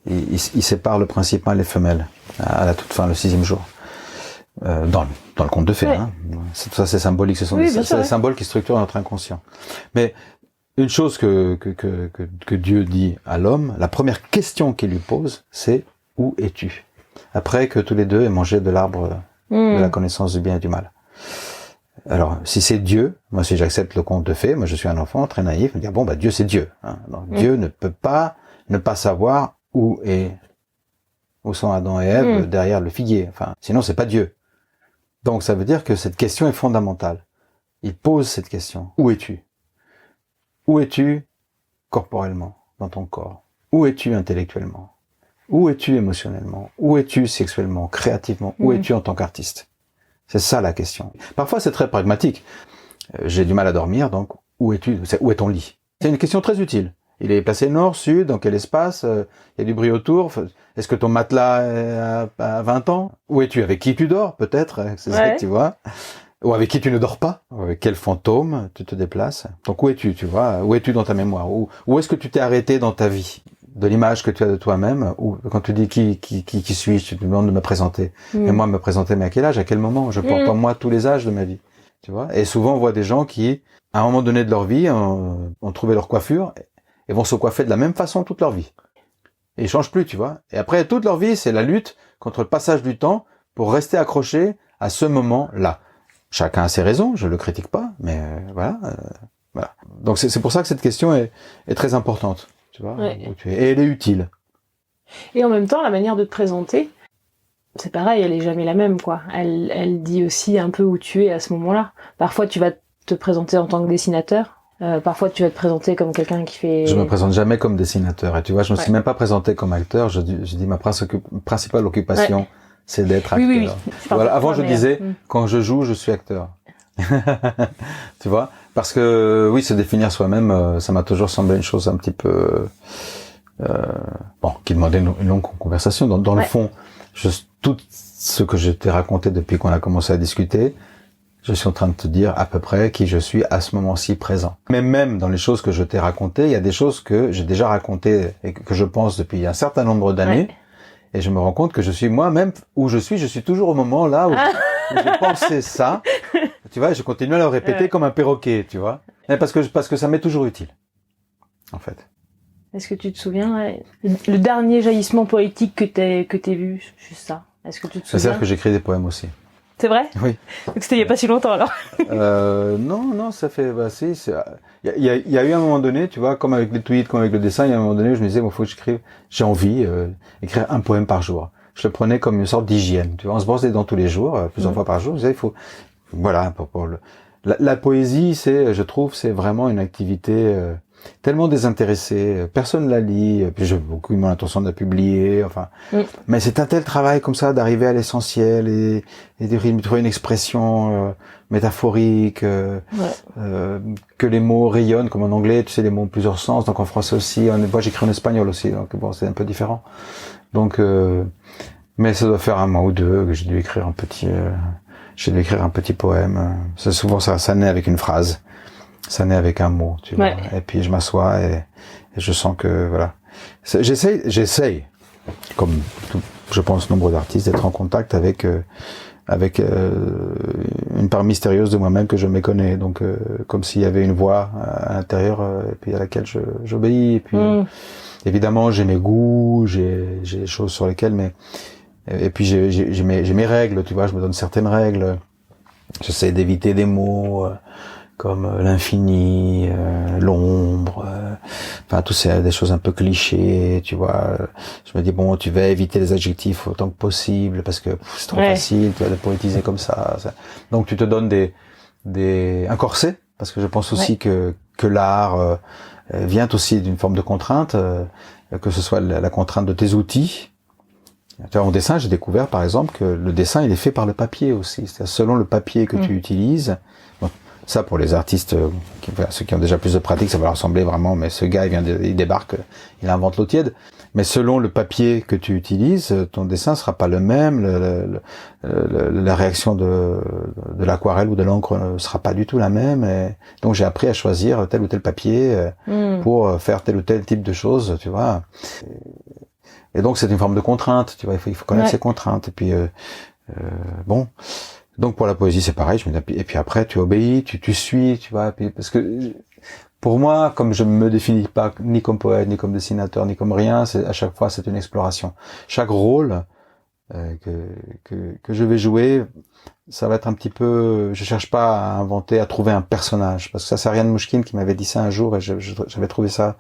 il sépare le principe mâle et femelle à la toute fin, le 6e jour. Dans le conte de fées. Ouais. Hein. Ça, c'est symbolique. Ce sont des symboles qui structurent notre inconscient. Mais une chose que Dieu dit à l'homme, la première question qu'il lui pose, c'est « Où es-tu » après que tous les deux aient mangé de l'arbre de la connaissance du bien et du mal. Alors, si c'est Dieu, moi si j'accepte le conte de fées, moi je suis un enfant très naïf, me dire bon Dieu c'est Dieu. Hein. Donc, Dieu ne peut pas ne pas savoir où sont Adam et Ève derrière le figuier. Enfin, sinon c'est pas Dieu. Donc ça veut dire que cette question est fondamentale. Il pose cette question. Où es-tu? Où es-tu corporellement, dans ton corps? Où es-tu intellectuellement? Où es-tu émotionnellement? Où es-tu sexuellement, créativement? Où es-tu en tant qu'artiste? C'est ça la question. Parfois c'est très pragmatique. J'ai du mal à dormir, donc où es-tu? Où est ton lit? C'est une question très utile. Il est placé nord, sud, dans quel espace? Il y a du bruit autour. Est-ce que ton matelas a 20 ans? Où es-tu? Avec qui tu dors, peut-être? C'est ça que tu vois. Ou avec qui tu ne dors pas? Avec quel fantôme tu te déplaces? Donc où es-tu, tu vois? Où es-tu dans ta mémoire? Où est-ce que tu t'es arrêté dans ta vie? De l'image que tu as de toi-même, ou quand tu dis qui suis-je, tu te demandes de me présenter. Et moi, me présenter, mais à quel âge, à quel moment? Je porte en moi tous les âges de ma vie. Tu vois? Et souvent, on voit des gens qui, à un moment donné de leur vie, ont trouvé leur coiffure, et vont se coiffer de la même façon toute leur vie. Et ils changent plus, tu vois. Et après, toute leur vie, c'est la lutte contre le passage du temps pour rester accroché à ce moment-là. Chacun a ses raisons, je le critique pas, mais voilà. Donc c'est pour ça que cette question est très importante, tu vois. Et elle est utile.
Et en même temps, la manière de te présenter, c'est pareil, elle est jamais la même, quoi. Elle dit aussi un peu où tu es à ce moment-là. Parfois, tu vas te présenter en tant que dessinateur. Parfois, tu vas te présenter comme quelqu'un qui fait...
Je me présente jamais comme dessinateur. Et tu vois, je me suis même pas présenté comme acteur. Je dis ma principale occupation, c'est d'être acteur.
Oui.
Voilà. Avant, je disais, quand je joue, je suis acteur. Tu vois. Parce que oui, se définir soi-même, ça m'a toujours semblé une chose un petit peu qui demandait une longue conversation. Dans le fond, tout ce que je t'ai raconté depuis qu'on a commencé à discuter, je suis en train de te dire à peu près qui je suis à ce moment-ci présent. Mais même dans les choses que je t'ai racontées, il y a des choses que j'ai déjà racontées et que je pense depuis un certain nombre d'années. Ouais. Et je me rends compte que je suis moi-même où je suis toujours au moment là où j'ai pensé ça. Tu vois, je continue à le répéter comme un perroquet, tu vois. Mais parce que ça m'est toujours utile, en fait.
Est-ce que tu te souviens, le dernier jaillissement poétique que t'aies vu, juste ça? Est-ce que tu te souviens?
C'est-à-dire que j'écris des poèmes aussi.
C'est vrai?
Oui.
Donc c'était il y a pas si longtemps alors.
Non, ça fait, si, il y a eu un moment donné, tu vois, comme avec les tweets, comme avec le dessin, il y a un moment donné où je me disais, faut que j'écrive, j'ai envie, écrire un poème par jour. Je le prenais comme une sorte d'hygiène, tu vois, on se brosse les dents tous les jours, plusieurs fois par jour, je disais, il faut, voilà, la poésie, je trouve, c'est vraiment une activité, tellement désintéressée, personne la lit, puis j'ai beaucoup moins l'intention de la publier, mais c'est un tel travail comme ça d'arriver à l'essentiel et de trouver une expression métaphorique, que les mots rayonnent, comme en anglais, tu sais, les mots ont plusieurs sens, donc en français aussi, moi j'écris en espagnol aussi, donc bon, c'est un peu différent. Donc, mais ça doit faire un mois ou deux que j'ai dû écrire un petit poème. C'est souvent ça naît avec une phrase. Ça naît avec un mot, tu vois. Et puis je m'assois et je sens que voilà. J'essaye, comme je pense nombre d'artistes, d'être en contact avec une part mystérieuse de moi-même que je méconnais. Donc comme s'il y avait une voix à l'intérieur et puis à laquelle j'obéis. Et puis évidemment j'ai mes goûts, j'ai des choses sur lesquelles, et puis j'ai mes règles, tu vois. Je me donne certaines règles. J'essaie d'éviter des mots. Comme l'infini, l'ombre, tout c'est des choses un peu clichés, tu vois. Je me dis bon, tu vas éviter les adjectifs autant que possible parce que c'est trop facile, tu vas de poétiser comme ça. Donc tu te donnes un corset parce que je pense aussi que l'art vient aussi d'une forme de contrainte, que ce soit la contrainte de tes outils. Tu vois, en dessin, j'ai découvert par exemple que le dessin il est fait par le papier aussi, c'est-à-dire selon le papier que tu utilises. Ça, pour les artistes, ceux qui ont déjà plus de pratique, ça va leur sembler vraiment, mais ce gars, il débarque, il invente l'eau tiède. Mais selon le papier que tu utilises, ton dessin sera pas le même, la réaction de l'aquarelle ou de l'encre ne sera pas du tout la même. Et donc, j'ai appris à choisir tel ou tel papier pour faire tel ou tel type de choses, tu vois. Et donc, c'est une forme de contrainte, tu vois, il faut connaître ces contraintes. Et puis, bon... Donc pour la poésie c'est pareil, et puis après tu obéis, tu suis, tu vois, parce que pour moi, comme je me définis pas ni comme poète, ni comme dessinateur, ni comme rien, à chaque fois c'est une exploration. Chaque rôle que je vais jouer, ça va être un petit peu, je cherche pas à inventer, à trouver un personnage, parce que ça c'est Ariane Mouchkine qui m'avait dit ça un jour et j'avais trouvé ça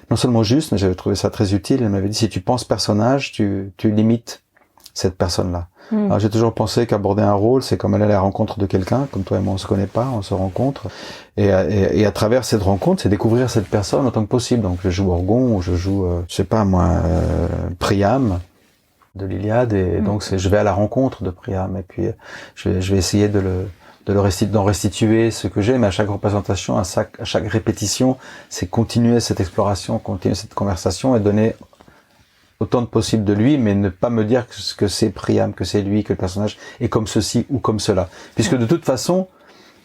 non seulement juste, mais j'avais trouvé ça très utile. Elle m'avait dit si tu penses personnage, tu limites cette personne-là. Alors j'ai toujours pensé qu'aborder un rôle, c'est comme aller à la rencontre de quelqu'un, comme toi et moi on se connaît pas, on se rencontre, et à travers cette rencontre, c'est découvrir cette personne autant que possible. Donc je joue Orgon, ou je joue, je sais pas moi, Priam de l'Iliade, et donc je vais à la rencontre de Priam, et puis je vais essayer d'en restituer ce que j'ai, mais à chaque représentation, à chaque répétition, c'est continuer cette exploration, continuer cette conversation et donner autant de possible de lui, mais ne pas me dire que c'est Priam, que c'est lui, que le personnage est comme ceci ou comme cela. Puisque de toute façon,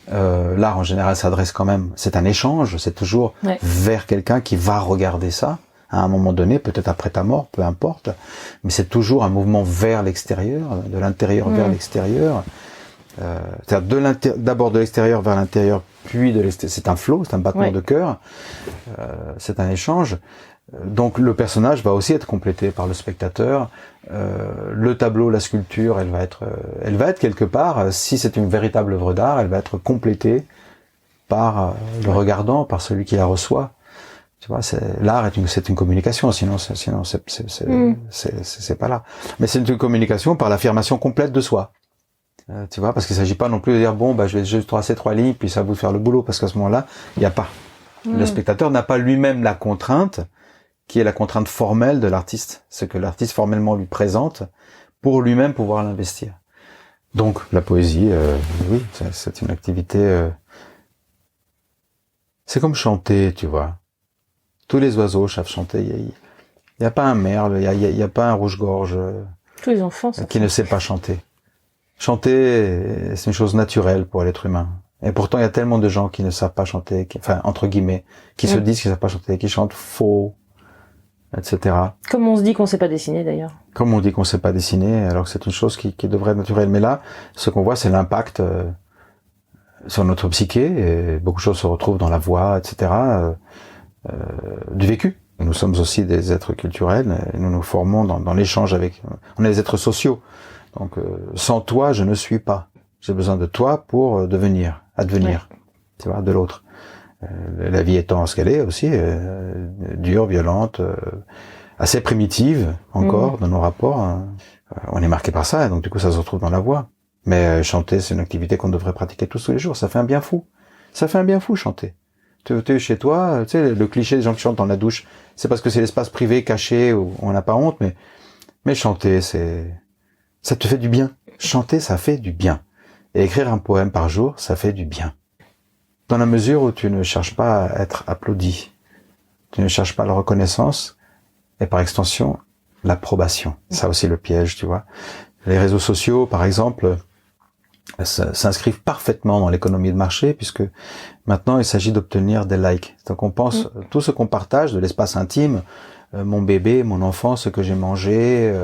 l'art en général s'adresse quand même, c'est un échange, c'est toujours vers quelqu'un qui va regarder ça, à un moment donné, peut-être après ta mort, peu importe, mais c'est toujours un mouvement vers l'extérieur, de l'intérieur vers l'extérieur. C'est-à-dire d'abord de l'extérieur vers l'intérieur, puis de l'extérieur. C'est un flow, c'est un battement de cœur, c'est un échange. Donc le personnage va aussi être complété par le spectateur. Le tableau, la sculpture, elle va être quelque part. Si c'est une véritable œuvre d'art, elle va être complétée par le regardant, par celui qui la reçoit. Tu vois, l'art c'est une communication. Sinon c'est pas là. Mais c'est une communication par l'affirmation complète de soi. Tu vois, parce qu'il s'agit pas non plus de dire bon, je vais juste tracer 3 lignes, puis ça va vous faire le boulot, parce qu'à ce moment-là, il y a pas. Le spectateur n'a pas lui-même la contrainte, qui est la contrainte formelle de l'artiste, ce que l'artiste formellement lui présente, pour lui-même pouvoir l'investir. Donc la poésie, oui, c'est une activité C'est comme chanter, tu vois. Tous les oiseaux savent chanter. Il y a pas un merle, il y a pas un rouge-gorge
Tous les enfants,
qui ne sait pas chanter. Chanter, c'est une chose naturelle pour l'être humain. Et pourtant, il y a tellement de gens qui ne savent pas chanter, enfin, entre guillemets, qui se disent qu'ils ne savent pas chanter, qui chantent faux, etc.
Comme on se dit qu'on sait pas dessiner, d'ailleurs.
Comme on dit qu'on sait pas dessiner, alors que c'est une chose qui devrait être naturelle. Mais là, ce qu'on voit, c'est l'impact sur notre psyché, et beaucoup de choses se retrouvent dans la voix, etc., du vécu. Nous sommes aussi des êtres culturels, et nous nous formons dans l'échange avec... On est des êtres sociaux. Donc, sans toi, je ne suis pas. J'ai besoin de toi pour advenir, tu vois, de l'autre. La vie étant ce qu'elle est aussi, dure, violente, assez primitive encore dans nos rapports. On est marqué par ça, et donc du coup ça se retrouve dans la voix. Mais chanter, c'est une activité qu'on devrait pratiquer tous les jours. Ça fait un bien fou. Ça fait un bien fou chanter. Tu es chez toi, tu sais, le cliché des gens qui chantent dans la douche, c'est parce que c'est l'espace privé, caché, où on n'a pas honte, mais chanter, ça te fait du bien. Chanter, ça fait du bien. Et écrire un poème par jour, ça fait du bien. Dans la mesure où tu ne cherches pas à être applaudi, tu ne cherches pas la reconnaissance, et par extension, l'approbation. Ça aussi le piège, tu vois. Les réseaux sociaux, par exemple, s'inscrivent parfaitement dans l'économie de marché, puisque maintenant il s'agit d'obtenir des likes. Donc on pense, tout ce qu'on partage de l'espace intime, mon bébé, mon enfant, ce que j'ai mangé,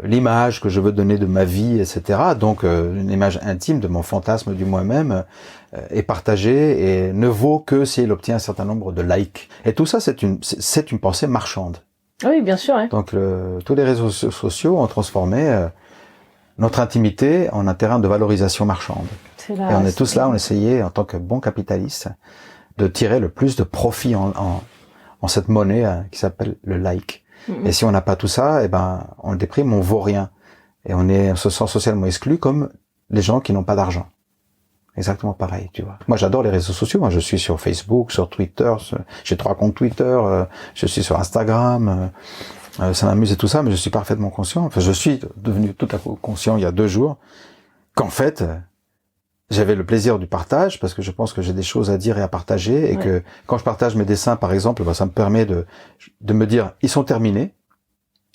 l'image que je veux donner de ma vie, etc. Donc une image intime de mon fantasme du moi-même est partagée et ne vaut que si elle obtient un certain nombre de likes. Et tout ça, c'est une pensée marchande.
Oui, bien sûr. Ouais.
Donc tous les réseaux sociaux ont transformé notre intimité en un terrain de valorisation marchande. Et on est tous là, on essayait en tant que bons capitalistes de tirer le plus de profit en cette monnaie qui s'appelle le like. Et si on n'a pas tout ça, eh ben, on le déprime, on vaut rien. Et on se sent socialement exclu comme les gens qui n'ont pas d'argent. Exactement pareil, tu vois. Moi, j'adore les réseaux sociaux. Moi, je suis sur Facebook, sur Twitter. J'ai 3 comptes Twitter. Je suis sur Instagram. Ça m'amuse et tout ça, mais je suis parfaitement conscient. Enfin, je suis devenu tout à coup conscient il y a 2 jours qu'en fait, j'avais le plaisir du partage parce que je pense que j'ai des choses à dire et à partager et que quand je partage mes dessins, par exemple, ça me permet de me dire, ils sont terminés,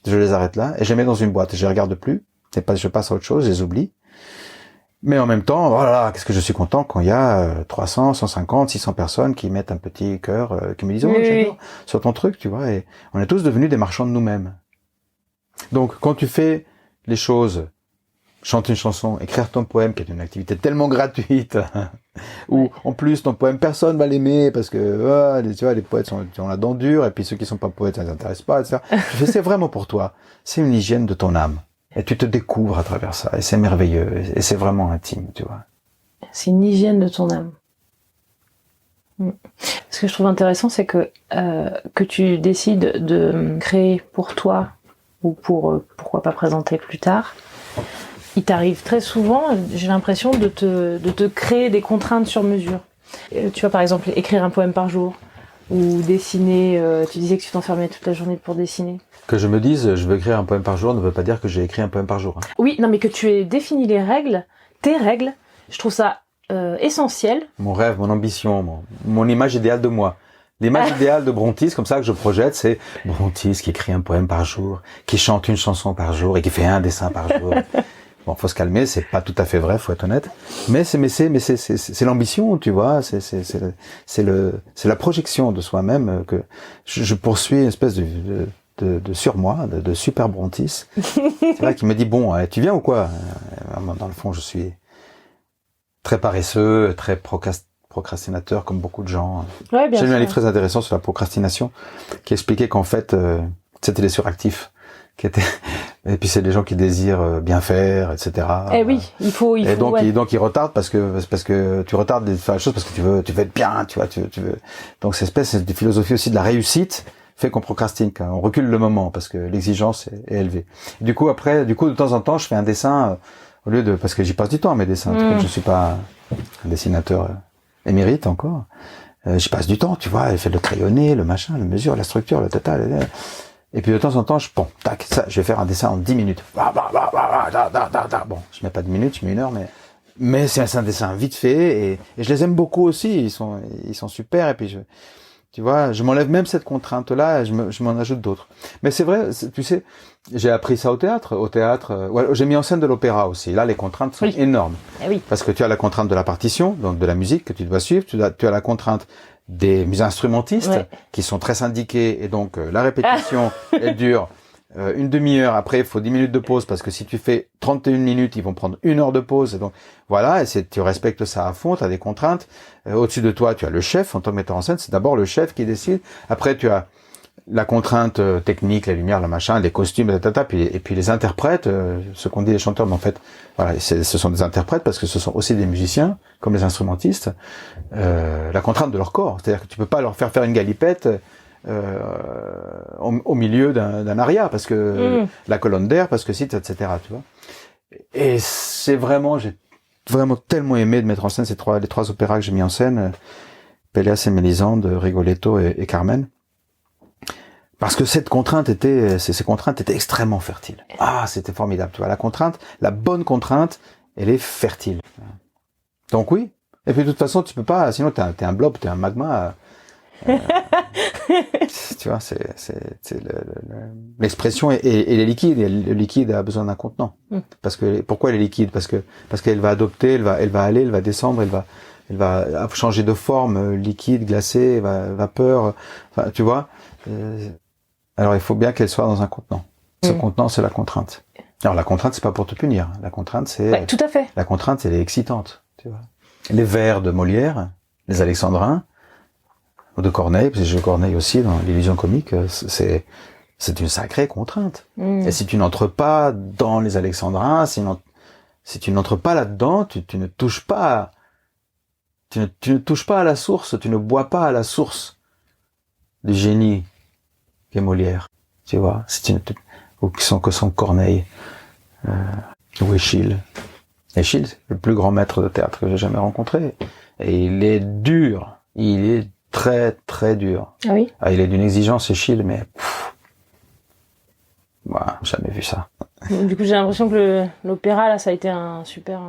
je les arrête là et je les mets dans une boîte et je les regarde plus, je passe à autre chose, je les oublie. Mais en même temps, voilà, qu'est-ce que je suis content quand il y a 300, 150, 600 personnes qui mettent un petit cœur, qui me disent, j'adore sur ton truc, tu vois, et on est tous devenus des marchands de nous-mêmes. Donc, quand tu fais les choses, chanter une chanson, écrire ton poème, qui est une activité tellement gratuite, où en plus ton poème personne va l'aimer parce que tu vois les poètes ont la dent dure et puis ceux qui sont pas poètes ça les intéresse pas, etc. C'est vraiment pour toi, c'est une hygiène de ton âme et tu te découvres à travers ça et c'est merveilleux et c'est vraiment intime, tu vois.
C'est une hygiène de ton âme. Ce que je trouve intéressant, c'est que tu décides de créer pour toi ou pour pourquoi pas présenter plus tard. Il t'arrive très souvent, j'ai l'impression, de te créer des contraintes sur mesure. Tu vois, par exemple, écrire un poème par jour, ou dessiner, tu disais que tu t'enfermais toute la journée pour dessiner.
Que je me dise, je veux écrire un poème par jour, ne veut pas dire que j'ai écrit un poème par jour. Hein.
Oui, non, mais que tu aies défini les règles, tes règles, je trouve ça essentiel.
Mon rêve, mon ambition, mon image idéale de moi. L'image idéale de Brontis, comme ça que je projette, c'est Brontis qui écrit un poème par jour, qui chante une chanson par jour et qui fait un dessin par jour. Bon, faut se calmer, c'est pas tout à fait vrai, faut être honnête. Mais c'est l'ambition, tu vois, c'est la projection de soi-même que je poursuis une espèce de surmoi, de super Brontis. C'est vrai qui me dit bon, tu viens ou quoi? Dans le fond, je suis très paresseux, très procrastinateur comme beaucoup de gens.
Ouais, bien sûr.
J'ai lu un livre très intéressant sur la procrastination qui expliquait qu'en fait, c'était les suractifs qui étaient et puis c'est des gens qui désirent bien faire, etc.
Eh oui, il faut
et donc ils retardent parce que tu retardes de faire les choses parce que tu veux être bien, tu vois, tu veux. Donc cette espèce de philosophie aussi de la réussite fait qu'on procrastine, on recule le moment parce que l'exigence est élevée. Et du coup de temps en temps, je fais un dessin au lieu de parce que j'y passe du temps à mes dessins. Comme je suis pas un dessinateur émérite encore, j'y passe du temps, tu vois, je fais le crayonné, le machin, le mesure, la structure, le total. Et puis de temps en temps, je vais faire un dessin en 10 minutes. Bon, je mets pas 10 minutes, je mets 1 heure, mais Mais c'est un dessin vite fait et je les aime beaucoup aussi. Ils sont super et puis tu vois, je m'enlève même cette contrainte-là et je m'en ajoute d'autres. Mais c'est vrai, tu sais, j'ai appris ça au théâtre. Ouais, j'ai mis en scène de l'opéra aussi. Là, les contraintes sont énormes.
Oui.
Parce que tu as la contrainte de la partition, donc de la musique que tu dois suivre. Tu as la contrainte des instrumentistes qui sont très syndiqués et donc la répétition, elle dure une demi-heure. Après, il faut 10 minutes de pause parce que si tu fais 31 minutes, ils vont prendre 1 heure de pause. Et donc, voilà, et tu respectes ça à fond, tu as des contraintes. Au-dessus de toi, tu as le chef en tant que metteur en scène. C'est d'abord le chef qui décide. Après, tu as la contrainte technique, la lumière, le machin, les costumes, et puis les interprètes, ce qu'on dit les chanteurs, mais en fait, voilà, ce sont des interprètes parce que ce sont aussi des musiciens, comme les instrumentistes. La contrainte de leur corps, c'est-à-dire que tu peux pas leur faire une galipette au milieu d'un aria parce que la colonne d'air, parce que etc. Tu vois. Et c'est vraiment, j'ai vraiment tellement aimé de mettre en scène les trois opéras que j'ai mis en scène, Péléas et Mélisande, Rigoletto et Carmen. Parce que ces contraintes étaient extrêmement fertiles. Ah, c'était formidable, tu vois. La bonne contrainte, elle est fertile. Donc oui. Et puis de toute façon, tu peux pas, sinon t'es un blob, t'es un magma. Tu vois, l'expression est liquide. Et le liquide a besoin d'un contenant. Parce que pourquoi elle est liquide? Parce qu'elle va adopter, elle va aller, elle va descendre, elle va changer de forme, liquide, glacé, vapeur. Enfin, tu vois. Alors il faut bien qu'elle soit dans un contenant. Ce contenant, c'est la contrainte. Alors la contrainte, c'est pas pour te punir. La contrainte, c'est
tout à fait.
La contrainte, elle est excitante. Tu vois. Les vers de Molière, les Alexandrins, ou de Corneille, parce que j'ai Corneille aussi dans l'illusion comique, c'est une sacrée contrainte. Et si tu n'entres pas dans les Alexandrins, si tu n'entres pas là-dedans, tu ne touches pas, tu ne touches pas à la source, tu ne bois pas à la source du génie qu'est Molière. Tu vois, ou qui sont Corneille, ou Échille. Échille, c'est le plus grand maître de théâtre que j'ai jamais rencontré. Et il est dur. Il est très, très dur.
Ah oui?
Il est d'une exigence, Échille, mais voilà, jamais vu ça.
Du coup, j'ai l'impression que l'opéra, là, ça a été un super...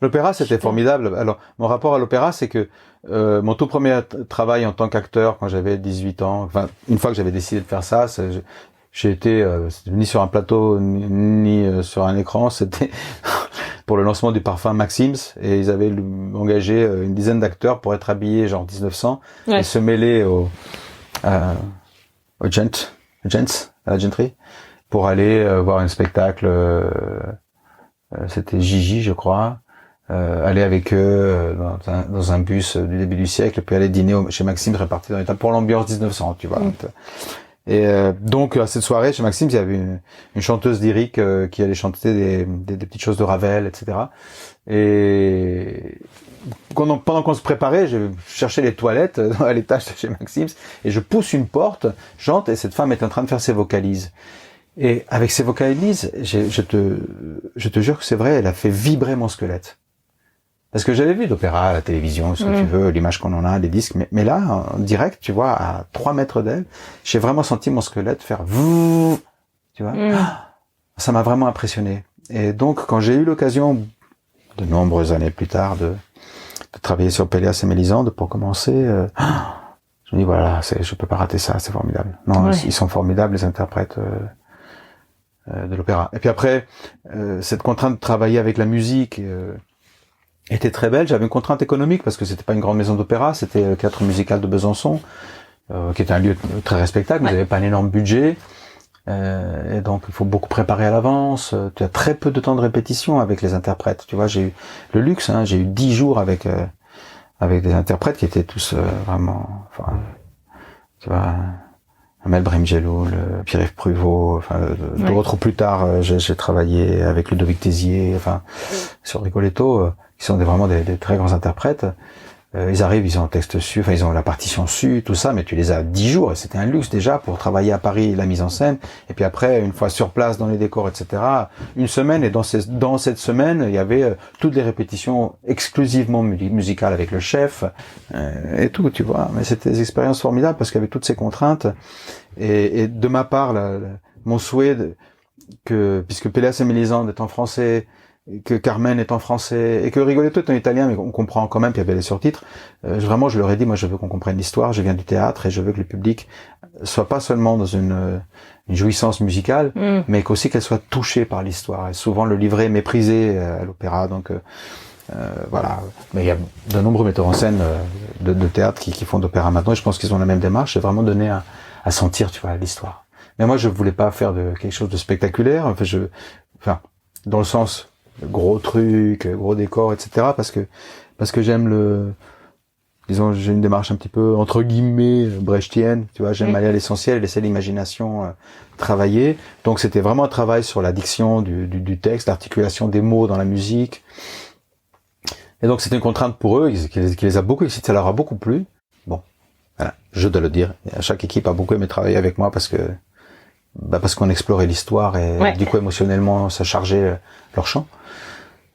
L'opéra, c'était formidable. Alors, mon rapport à l'opéra, c'est que mon tout premier travail en tant qu'acteur, quand j'avais 18 ans, enfin, une fois que j'avais décidé de faire ça, j'ai été ni sur un plateau, ni sur un écran, c'était pour le lancement du parfum Maxims, et ils avaient engagé une dizaine d'acteurs pour être habillés genre 1900 et se mêler aux gents, à la gentry, pour aller voir un spectacle, c'était Gigi, je crois, aller avec eux dans un bus du début du siècle, puis aller dîner chez Maxims répartis dans les tables pour l'ambiance 1900, tu vois. Et donc à cette soirée chez Maxime, il y avait une chanteuse lyrique qui allait chanter des petites choses de Ravel, etc. Et pendant qu'on se préparait, je cherchais les toilettes à l'étage de chez Maxime et je pousse une porte, j'entre et cette femme est en train de faire ses vocalises. Et avec ses vocalises, je te jure que c'est vrai, elle a fait vibrer mon squelette. Parce que j'avais vu l'opéra à la télévision, ce que tu veux, l'image qu'on en a, les disques, mais là, en direct, tu vois, à 3 mètres d'elle, j'ai vraiment senti mon squelette faire vouh, tu vois. Ça m'a vraiment impressionné. Et donc, quand j'ai eu l'occasion, de nombreuses années plus tard, de travailler sur Péléas et Mélisande pour commencer, je me dis voilà, je peux pas rater ça, c'est formidable. Non, ils sont formidables, les interprètes de l'opéra. Et puis après, cette contrainte de travailler avec la musique, était très belle. J'avais une contrainte économique parce que c'était pas une grande maison d'opéra, c'était le Théâtre musical de Besançon, qui était un lieu très respectable, mais ils n'avaient pas un énorme budget, et donc il faut beaucoup préparer à l'avance. Tu as très peu de temps de répétition avec les interprètes. Tu vois, j'ai eu le luxe, j'ai eu 10 jours avec des interprètes qui étaient tous vraiment, enfin, tu vois, Amel Bremgello, Pierre-Yves Pruvot, enfin, d'autres plus tard, j'ai travaillé avec Ludovic Tézier, enfin, sur Rigoletto, qui sont vraiment des très grands interprètes. Ils arrivent, ils ont le texte su, enfin, ils ont la partition su, tout ça, mais tu les as 10 jours, et c'était un luxe déjà pour travailler à Paris la mise en scène, et puis après, une fois sur place dans les décors, etc., une semaine, et dans cette semaine, il y avait toutes les répétitions exclusivement musicales avec le chef, et tout, tu vois. Mais c'était des expériences formidables parce qu'il y avait toutes ces contraintes, et de ma part, mon souhait puisque Péléas et Mélisande étant français, que Carmen est en français et que Rigoletto est en italien, mais on comprend quand même, puis il y avait les surtitres. Vraiment, je leur ai dit, moi, je veux qu'on comprenne l'histoire, je viens du théâtre et je veux que le public soit pas seulement dans une jouissance musicale, mais qu'aussi qu'elle soit touchée par l'histoire. Et souvent, le livret est méprisé à l'opéra, donc voilà. Mais il y a de nombreux metteurs en scène de théâtre qui font d'opéra maintenant, et je pense qu'ils ont la même démarche, c'est vraiment donner à sentir, tu vois, l'histoire. Mais moi, je voulais pas faire de quelque chose de spectaculaire, enfin, dans le sens gros trucs, gros décors, etc. Parce que j'aime disons, j'ai une démarche un petit peu entre guillemets brechtienne, tu vois, j'aime aller à l'essentiel et laisser l'imagination travailler. Donc c'était vraiment un travail sur la diction du texte, l'articulation des mots dans la musique. Et donc c'était une contrainte pour eux qui les a beaucoup excités, ça leur a beaucoup plu. Bon, voilà, je dois le dire. Chaque équipe a beaucoup aimé travailler avec moi parce qu'on explorait l'histoire et du coup émotionnellement ça chargeait leur champ.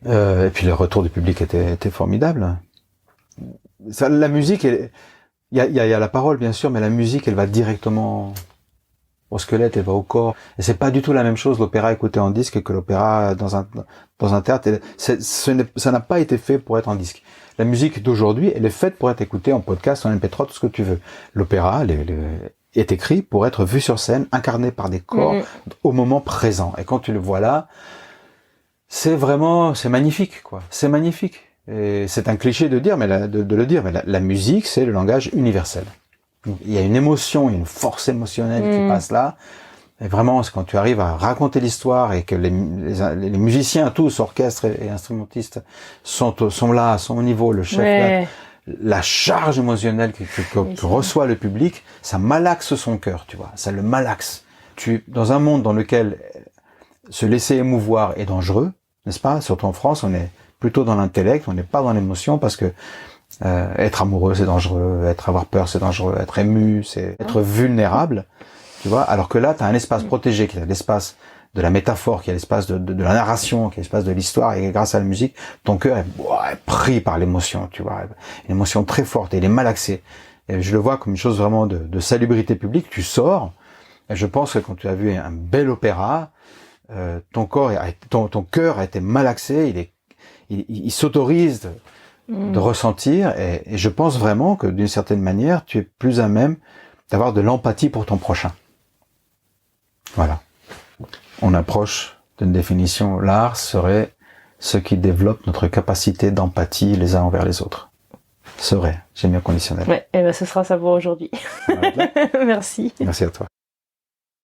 Et puis le retour du public était formidable. Ça, la musique, il y a la parole bien sûr, mais la musique elle va directement au squelette, elle va au corps. Et c'est pas du tout la même chose l'opéra écouté en disque que l'opéra dans un théâtre. Ça n'a pas été fait pour être en disque. La musique d'aujourd'hui, elle est faite pour être écoutée en podcast, en MP3, tout ce que tu veux. L'opéra, est écrit pour être vu sur scène, incarné par des corps au moment présent. Et quand tu le vois là, c'est magnifique, quoi. C'est magnifique. Et c'est un cliché de dire, mais de le dire, mais la musique, c'est le langage universel. Il y a une émotion, une force émotionnelle qui passe là. Et vraiment, c'est quand tu arrives à raconter l'histoire et que les musiciens, tous, orchestres et instrumentistes, sont là, sont au niveau, le chef là, la charge émotionnelle que reçoit le public, ça malaxe son cœur, tu vois. Ça le malaxe. Dans un monde dans lequel se laisser émouvoir est dangereux, n'est-ce pas? Surtout en France, on est plutôt dans l'intellect, on n'est pas dans l'émotion parce que être amoureux c'est dangereux, avoir peur c'est dangereux, être ému c'est être vulnérable, tu vois. Alors que là, tu as un espace protégé, qui est l'espace de la métaphore, qui est l'espace de la narration, qui est l'espace de l'histoire, et grâce à la musique, ton cœur est pris par l'émotion, tu vois, une émotion très forte, et il est malaxé. Et je le vois comme une chose vraiment de salubrité publique. Tu sors, et je pense que quand tu as vu un bel opéra, ton cœur a été malaxé, il s'autorise de ressentir, et je pense vraiment que d'une certaine manière, tu es plus à même d'avoir de l'empathie pour ton prochain. Voilà. On approche d'une définition. L'art serait ce qui développe notre capacité d'empathie les uns envers les autres. Serait, j'ai mis au conditionnel.
Ouais, et ben ce sera ça pour aujourd'hui. Merci.
Merci à toi.